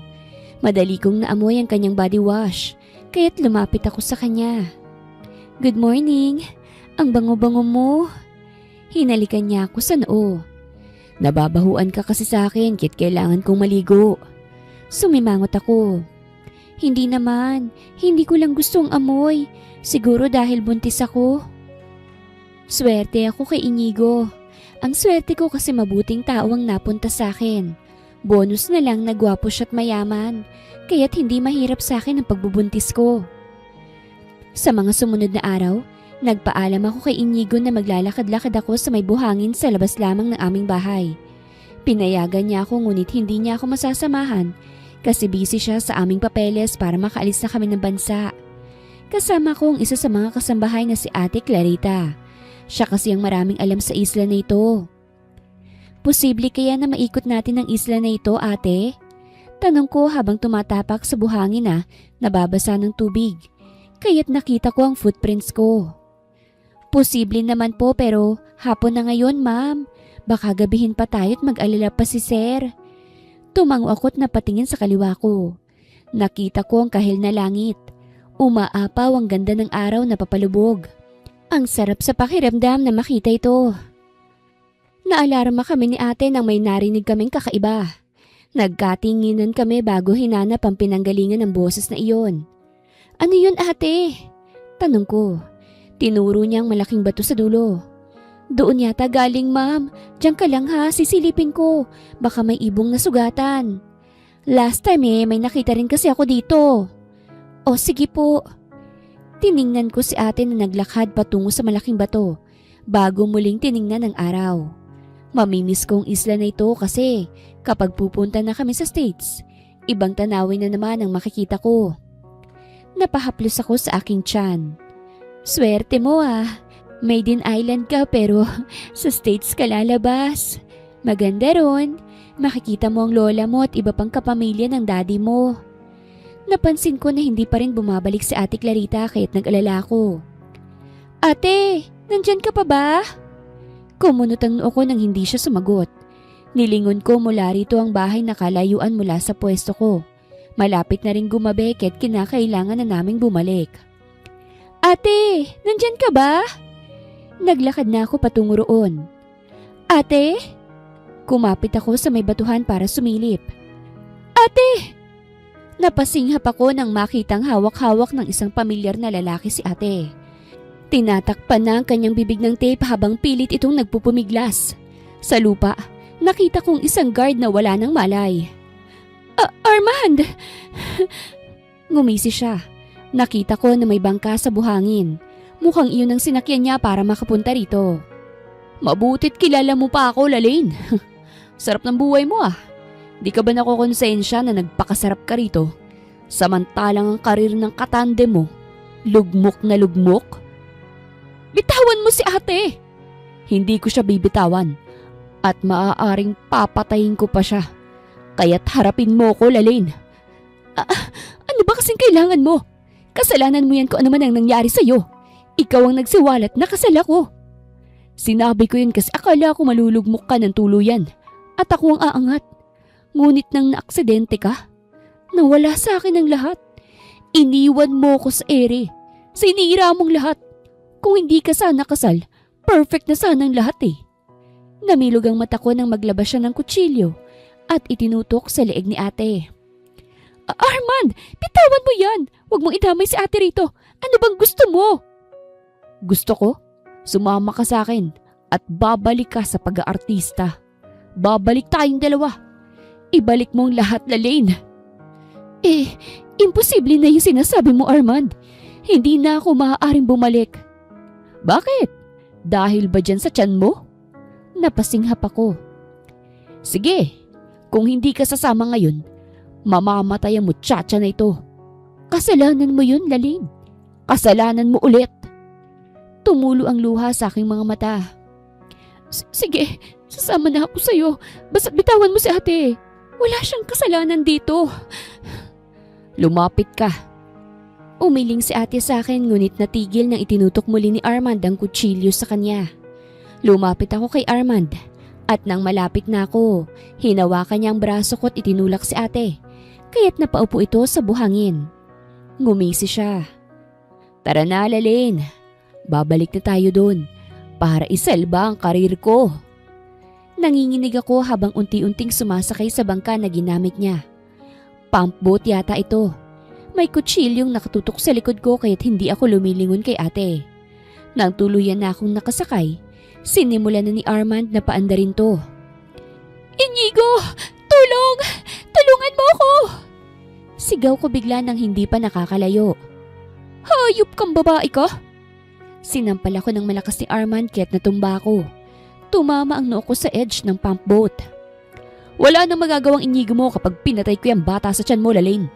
Madali kong naamoy ang kanyang body wash, kaya't lumapit ako sa kanya. Good morning. Ang bango-bango mo. Hinalikan niya ako sa noo. Nababahuan ka kasi sa akin kit kailangan kong maligo. Sumimangot ako. Hindi naman. Hindi ko lang gustong amoy. Siguro dahil buntis ako. Swerte ako kay Inigo. Ang swerte ko kasi mabuting tao ang napunta sa akin. Bonus na lang na gwapo siya't mayaman, kaya't hindi mahirap sa akin ang pagbubuntis ko. Sa mga sumunod na araw, nagpaalam ako kay Inigo na maglalakad-lakad ako sa may buhangin sa labas lamang ng aming bahay. Pinayagan niya ako ngunit hindi niya ako masasamahan kasi busy siya sa aming papeles para makaalis na kami ng bansa. Kasama ko ang isa sa mga kasambahay na si Ate Clarita. Siya kasi ang maraming alam sa isla na ito. Posible kaya na maikot natin ang isla na ito, ate? Tanong ko habang tumatapak sa buhangin na nababasa ng tubig. Kaya't nakita ko ang footprints ko. Posible naman po pero hapon na ngayon, ma'am. Baka gabihin pa tayo't mag-alala pa si sir. Tumango ako't napatingin sa kaliwa ko. Nakita ko ang kahil na langit. Umaapaw ang ganda ng araw na papalubog. Ang sarap sa pakiramdam na makita ito. Naalarma kami ni ate nang may narinig kaming kakaiba. Nagkatinginan kami bago hinanap ang pinanggalingan ng boses na iyon. Ano yun ate? Tanong ko. Tinuro niya ang malaking bato sa dulo. Doon yata galing ma'am. Diyan ka lang ha, sisilipin ko. Baka may ibong nasugatan. Last time may nakita rin kasi ako dito. O sige po. Tiningnan ko si ate na naglakad patungo sa malaking bato bago muling tiningnan ang araw. Mamimiss kong isla na ito kasi kapag pupunta na kami sa States, ibang tanawin na naman ang makikita ko. Napahaplos ako sa aking tiyan. Swerte mo Made in Island ka pero sa States ka lalabas. Maganda ron. Makikita mo ang lola mo at iba pang kapamilya ng daddy mo. Napansin ko na hindi pa rin bumabalik si Ate Clarita kaya't nag-alala ko. Ate, nandyan ka pa ba? Kumunot ang noo ko nang hindi siya sumagot. Nilingon ko mula rito ang bahay na kalayuan mula sa pwesto ko. Malapit na rin gumabi kaya't kinakailangan na naming bumalik. Ate, nandyan ka ba? Naglakad na ako patungo roon. Ate? Kumapit ako sa may batuhan para sumilip. Ate! Napasinghap ako nang makitang hawak-hawak ng isang pamilyar na lalaki si ate. Tinatakpan na ang kanyang bibig ng tape habang pilit itong nagpupumiglas. Sa lupa, nakita kong isang guard na wala ng malay. Armand! Ngumisi siya. Nakita ko na may bangka sa buhangin. Mukhang iyon ang sinakyan niya para makapunta rito. Mabuti't kilala mo pa ako, Lalaine. Sarap ng buhay mo Di ka ba nakukonsensya na nagpakasarap ka rito? Samantalang ang karir ng katande mo, lugmok na lugmok? Bitawan mo si ate! Hindi ko siya bibitawan at maaaring papatayin ko pa siya. Kaya't harapin mo ko, Lalaine. Ano ba kasing kailangan mo? Kasalanan mo yan kung ano man ang nangyari sa'yo. Ikaw ang nagsiwalat na kasal ako. Sinabi ko yun kasi akala ko malulugmok ka ng tuluyan at ako ang aangat. Ngunit nang naaksidente ka, nawala sa akin ang lahat. Iniwan mo ko sa ere. Sinira mong lahat. Kung hindi ka sana kasal, perfect na sana ang lahat Namilog ang mata ko nang maglabas siya ng kutsilyo at itinutok sa leeg ni ate. Armand, bitawan mo yan! Huwag mong idamay si ate rito. Ano bang gusto mo? Gusto ko? Sumama ka sa akin at babalik ka sa pag-aartista. Babalik tayong dalawa. Ibalik mo ang lahat, Lalaine. Imposible na yung sinasabi mo, Armand. Hindi na ako maaaring bumalik. Bakit? Dahil ba dyan sa tiyan mo? Napasinghap ako. Sige, kung hindi ka sasama ngayon, mamamatay ang muchacha na ito. Kasalanan mo yun, Lalin. Kasalanan mo ulit. Tumulo ang luha sa aking mga mata. Sige, sasama na ako sa'yo. Basta't bitawan mo si ate. Wala siyang kasalanan dito. Lumapit ka. Umiling si ate sa akin ngunit natigil nang itinutok muli ni Armand ang kutsilyo sa kanya. Lumapit ako kay Armand at nang malapit na ako, hinawakan niya ang braso ko at itinulak si ate. Kaya't napaupo ito sa buhangin. Ngumisi siya. Tara na, Lalin. Babalik na tayo doon para isalba ang karir ko. Nanginginig ako habang unti-unting sumasakay sa bangka na ginamit niya. Pump boat yata ito. May kutsilyong nakatutok sa likod ko kaya't hindi ako lumilingon kay ate. Nang tuluyan na akong nakasakay, sinimulan na ni Armand na paandarin to. Inigo! Tulong! Tulungan mo ako! Sigaw ko bigla nang hindi pa nakakalayo. Hayop kang babae ka! Sinampal ako ng malakas ni Armand kaya't natumba ako. Tumama ang noo ko sa edge ng pump boat. Wala nang magagawang Inigo mo kapag pinatay ko yung bata sa tiyan mo, Lalin.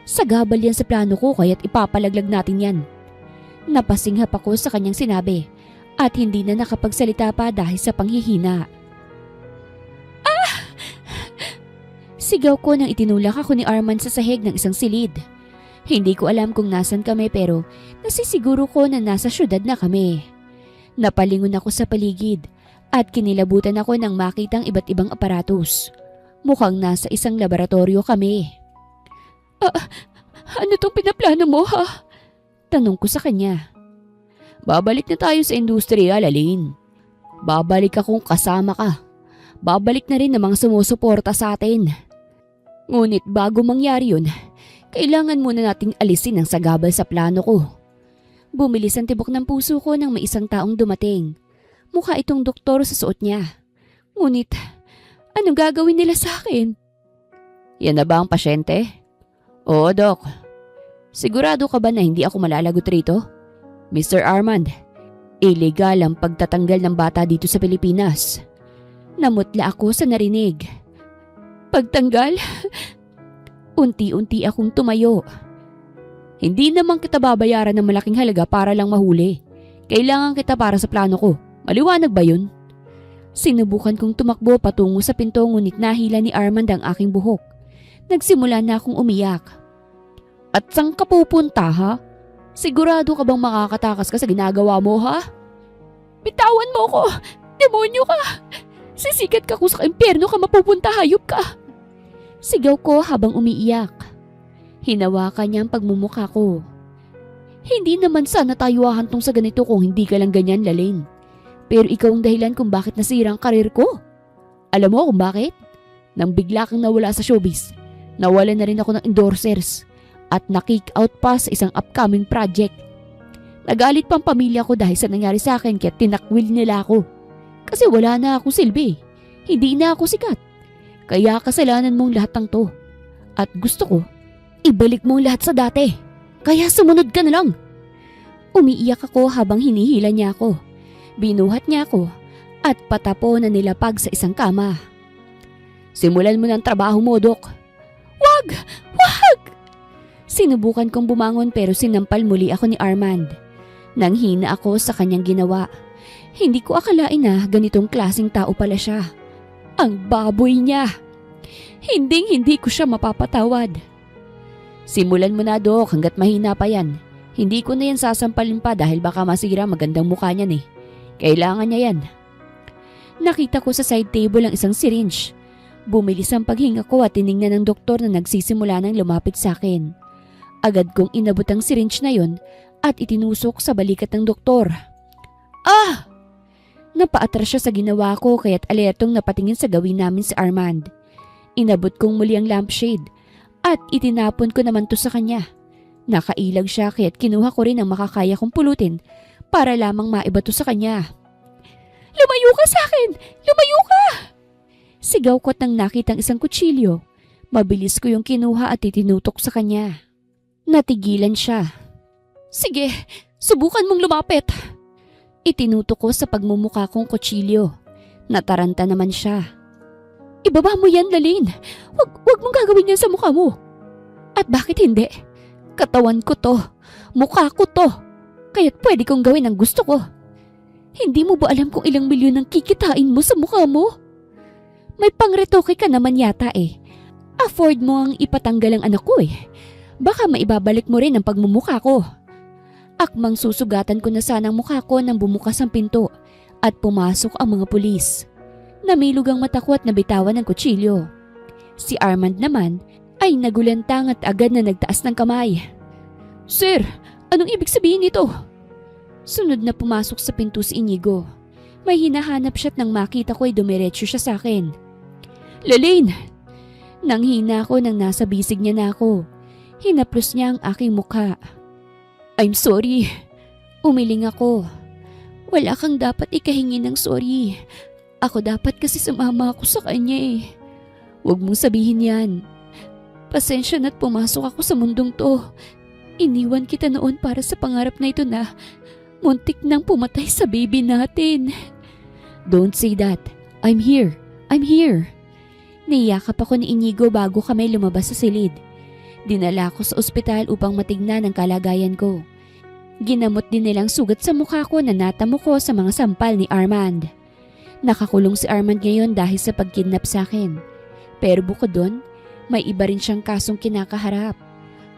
Sagabal yan sa plano ko kaya't ipapalaglag natin yan. Napasinghap ako sa kanyang sinabi at hindi na nakapagsalita pa dahil sa panghihina. Ah! Sigaw ko nang itinulak ako ni Armand sa sahig ng isang silid. Hindi ko alam kung nasan kami pero nasisiguro ko na nasa syudad na kami. Napalingon ako sa paligid at kinilabutan ako nang makitang iba't ibang aparatos. Mukhang nasa isang laboratorio kami. Ano tong pinaplano mo, ha? Tanong ko sa kanya. Babalik na tayo sa industriya, Lalin. Babalik akong kasama ka. Babalik na rin ang mga sumusuporta sa atin. Ngunit bago mangyari yun, kailangan muna nating alisin ang sagabal sa plano ko. Bumilis ang tibok ng puso ko nang may isang taong dumating. Mukha itong doktor sa suot niya. Ngunit, anong gagawin nila sa akin? Yan na ba ang pasyente? Oo, Doc. Sigurado ka ba na hindi ako malalagot rito? Mr. Armand, illegal ang pagtatanggal ng bata dito sa Pilipinas. Namutla ako sa narinig. Pagtanggal? Unti-unti akong tumayo. Hindi naman kita babayaran ng malaking halaga para lang mahuli. Kailangan kita para sa plano ko. Maliwanag ba yun? Sinubukan kong tumakbo patungo sa pinto ngunit nahila ni Armand ang aking buhok. Nagsimula na akong umiyak. At saan ka pupunta, ha? Sigurado ka bang makakatakas ka sa ginagawa mo, ha? Bitawan mo ko! Demonyo ka! Sisikat ka kung sa impyerno ka mapupunta, hayop ka! Sigaw ko habang umiiyak. Hinawakan niya ang pagmumukha ko. Hindi naman sana tayo hahantong sa ganito kung hindi ka lang ganyan, Lalin. Pero ikaw ang dahilan kung bakit nasira ang karir ko. Alam mo kung bakit? Nang bigla kang nawala sa showbiz, nawala na rin ako ng endorsers at na-kick out pa sa isang upcoming project. Nagalit pa ang pamilya ko dahil sa nangyari sa akin kaya tinakwil nila ako. Kasi wala na akong silbi. Hindi na ako sikat. Kaya kasalanan mong lahat ng to. At gusto ko, ibalik mong lahat sa dati. Kaya sumunod ka na lang. Umiiyak ako habang hinihila niya ako. Binuhat niya ako at patapo na nilapag sa isang kama. Simulan mo ng trabaho mo, Dok. Wag! Wag! Sinubukan kong bumangon pero sinampal muli ako ni Armand. Nanghina ako sa kanyang ginawa. Hindi ko akalain na ganitong klaseng tao pala siya. Ang baboy niya. Hindi ko siya mapapatawad. Simulan mo na, Dok, hanggat mahina pa yan. Hindi ko na yan sasampalin pa dahil baka masira magandang mukha niyan eh. Kailangan niya yan. Nakita ko sa side table ang isang syringe. Bumilis ang paghinga ko at tiningnan ng doktor na nagsisimula nang lumapit sa akin. Agad kong inabot ang syringe na yon at itinusok sa balikat ng doktor. Ah! Napaatras siya sa ginawa ko kaya't alertong napatingin sa gawin namin si Armand. Inabot kong muli ang lampshade at itinapon ko naman to sa kanya. Nakailag siya kaya't kinuha ko rin ang makakaya kong pulutin para lamang maiba to sa kanya. Lumayo ka sa akin! Lumayo ka! Sigaw ko't nang nakitang isang kutsilyo. Mabilis ko yung kinuha at itinutok sa kanya. Natigilan siya. Sige, subukan mong lumapit. Itinutok ko sa pagmumukha kong kutsilyo. Nataranta naman siya. Ibaba mo yan, Lalene. Wag mong gagawin yan sa mukha mo. At bakit hindi? Katawan ko to. Mukha ko to. Kaya't pwede kong gawin ang gusto ko. Hindi mo ba alam kung ilang milyon ang kikitain mo sa mukha mo? May pangretoke ka naman yata eh. Afford mo ang ipatanggal ang anak ko eh. Baka maibabalik mo rin ang pagmumukha ko. Akmang susugatan ko na sana ang mukha ko nang bumukas ang pinto at pumasok ang mga pulis. Namilog ang mata ko at nabitawan ng kutsilyo. Si Armand naman ay nagulantang at agad na nagtaas ng kamay. Sir, anong ibig sabihin nito? Sunod na pumasok sa pinto si Inigo. May hinahanap siya at nang makita ko ay dumiretso siya sa akin. Lalene! Nanghina ako nang nasa bisig niya na ako. Hinaplos niya ang aking mukha. I'm sorry. Umiling ako. Wala kang dapat ikahingi ng sorry. Ako dapat kasi sumama ako sa kanya eh. Huwag mong sabihin yan. Pasensya na't pumasok ako sa mundong to. Iniwan kita noon para sa pangarap na ito na muntik nang pumatay sa baby natin. Don't say that. I'm here. I'm here. Niyakap ako ni Inigo bago kami lumabas sa silid. Dinala ko sa ospital upang matignan ang kalagayan ko. Ginamot din nilang sugat sa mukha ko na natamo ko sa mga sampal ni Armand. Nakakulong si Armand ngayon dahil sa pagkidnap sa akin. Pero bukod doon, may iba rin siyang kasong kinakaharap.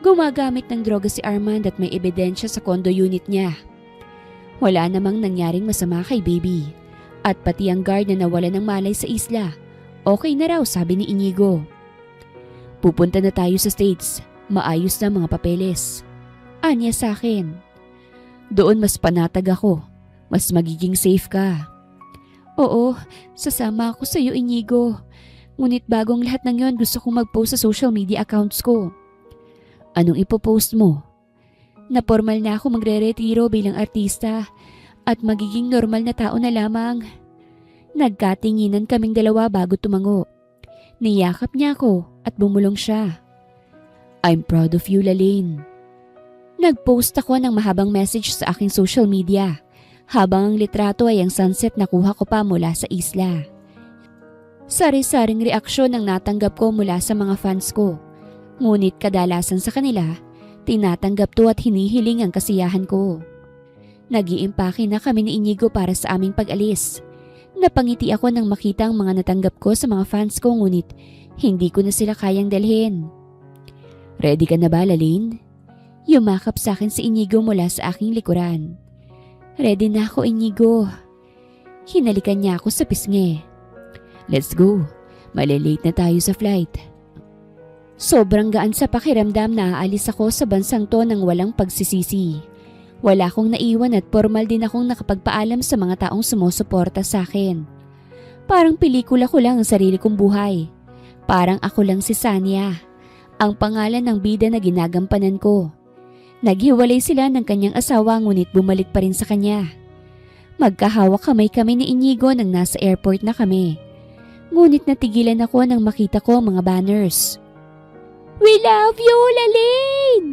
Gumagamit ng droga si Armand at may ebidensya sa condo unit niya. Wala namang nangyaring masama kay baby. At pati ang guard na nawala ng malay sa isla. Okay na raw, sabi ni Inigo. Pupunta na tayo sa States. Maayos na mga papeles. Anya sa akin. Doon mas panatag ako. Mas magiging safe ka. Oo, sasama ako sa iyo, Inigo. Ngunit bagong lahat ng yon gusto kong mag-post sa social media accounts ko. Anong ipopost mo? Na formal na ako magre-retiro bilang artista at magiging normal na tao na lamang. Nagkatinginan kaming dalawa bago tumango. Niyakap niya ako at bumulong siya. I'm proud of you, Lalene. Nag-post ako ng mahabang message sa aking social media habang ang litrato ay ang sunset na kuha ko pa mula sa isla. Sari-saring reaksyon ang natanggap ko mula sa mga fans ko. Ngunit kadalasan sa kanila, tinatanggap to at hinihiling ang kasiyahan ko. Nag-iimpake na kami ni Inigo para sa aming pag-alis. Napangiti ako nang makita ang mga natanggap ko sa mga fans ko ngunit hindi ko na sila kayang dalhin. Ready ka na ba, Lalene? Yumakap sa akin si Inigo mula sa aking likuran. Ready na ako, Inigo. Hinalikan niya ako sa pisngi. Let's go. Malilate na tayo sa flight. Sobrang gaan sa pakiramdam na aalis ako sa bansang to nang walang pagsisisi. Wala akong naiwan at formal din akong nakapagpaalam sa mga taong sumusuporta sa akin. Parang pelikula ko lang ang sarili kong buhay. Parang ako lang si Sanya, ang pangalan ng bida na ginagampanan ko. Naghiwalay sila ng kanyang asawa ngunit bumalik pa rin sa kanya. Magkahawak kamay kami ni Inigo nang nasa airport na kami. Ngunit natigilan ako nang makita ko ang mga banners. We love you, Lalene!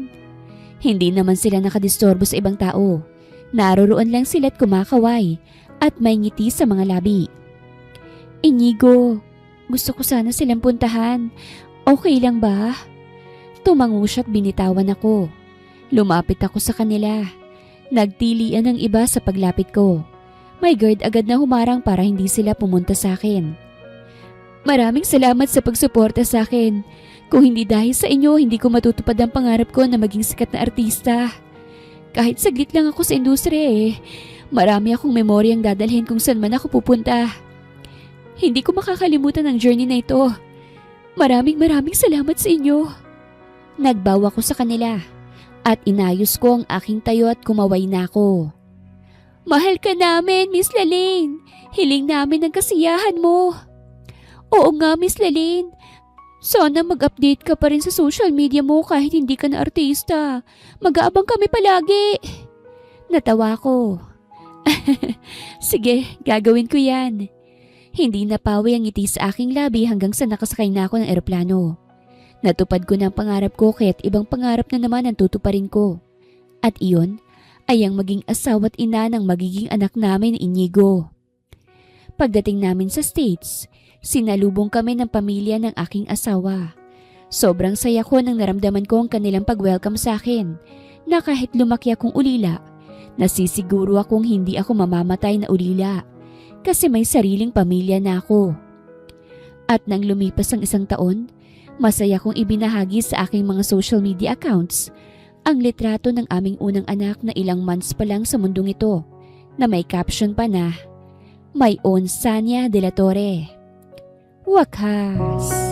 Hindi naman sila nakadisturbo sa ibang tao. Naroroon lang sila't kumakaway at may ngiti sa mga labi. Inigo, gusto ko sana silang puntahan. Okay lang ba? Tumango siya't binitawan ako. Lumapit ako sa kanila. Nagtilian ang iba sa paglapit ko. May guard agad na humarang para hindi sila pumunta sa akin. Maraming salamat sa pagsuporta sa akin. Kung hindi dahil sa inyo, hindi ko matutupad ang pangarap ko na maging sikat na artista. Kahit saglit lang ako sa industriya marami akong memoryang dadalhin kung saan man ako pupunta. Hindi ko makakalimutan ang journey na ito. Maraming salamat sa inyo. Nagbawa ko sa kanila at inayos ko ang aking tayo at kumaway na ako. Mahal ka namin, Miss Lalene. Hiling namin ang kasiyahan mo. Oo nga, Miss Lalene. Sana mag-update ka pa rin sa social media mo kahit hindi ka na artista. Mag-aabang kami palagi. Natawa ko. Sige, gagawin ko yan. Hindi napawi ang ngiti sa aking labi hanggang sa nakasakay na ako ng eroplano. Natupad ko na ang pangarap ko kaya't ibang pangarap na naman ang tutuparin ko. At iyon ay ang maging asawa at ina ng magiging anak namin ni Inigo. Pagdating namin sa States, sinalubong kami ng pamilya ng aking asawa. Sobrang saya ko nang naramdaman ko ang kanilang pag-welcome sa akin na kahit lumaki akong ulila, nasisiguro akong hindi ako mamamatay na ulila kasi may sariling pamilya na ako. At nang lumipas ang 1 taon, masaya kong ibinahagi sa aking mga social media accounts ang litrato ng aming unang anak na ilang months pa lang sa mundong ito na may caption pa na, "My own Sanya de la Torre." Wakas!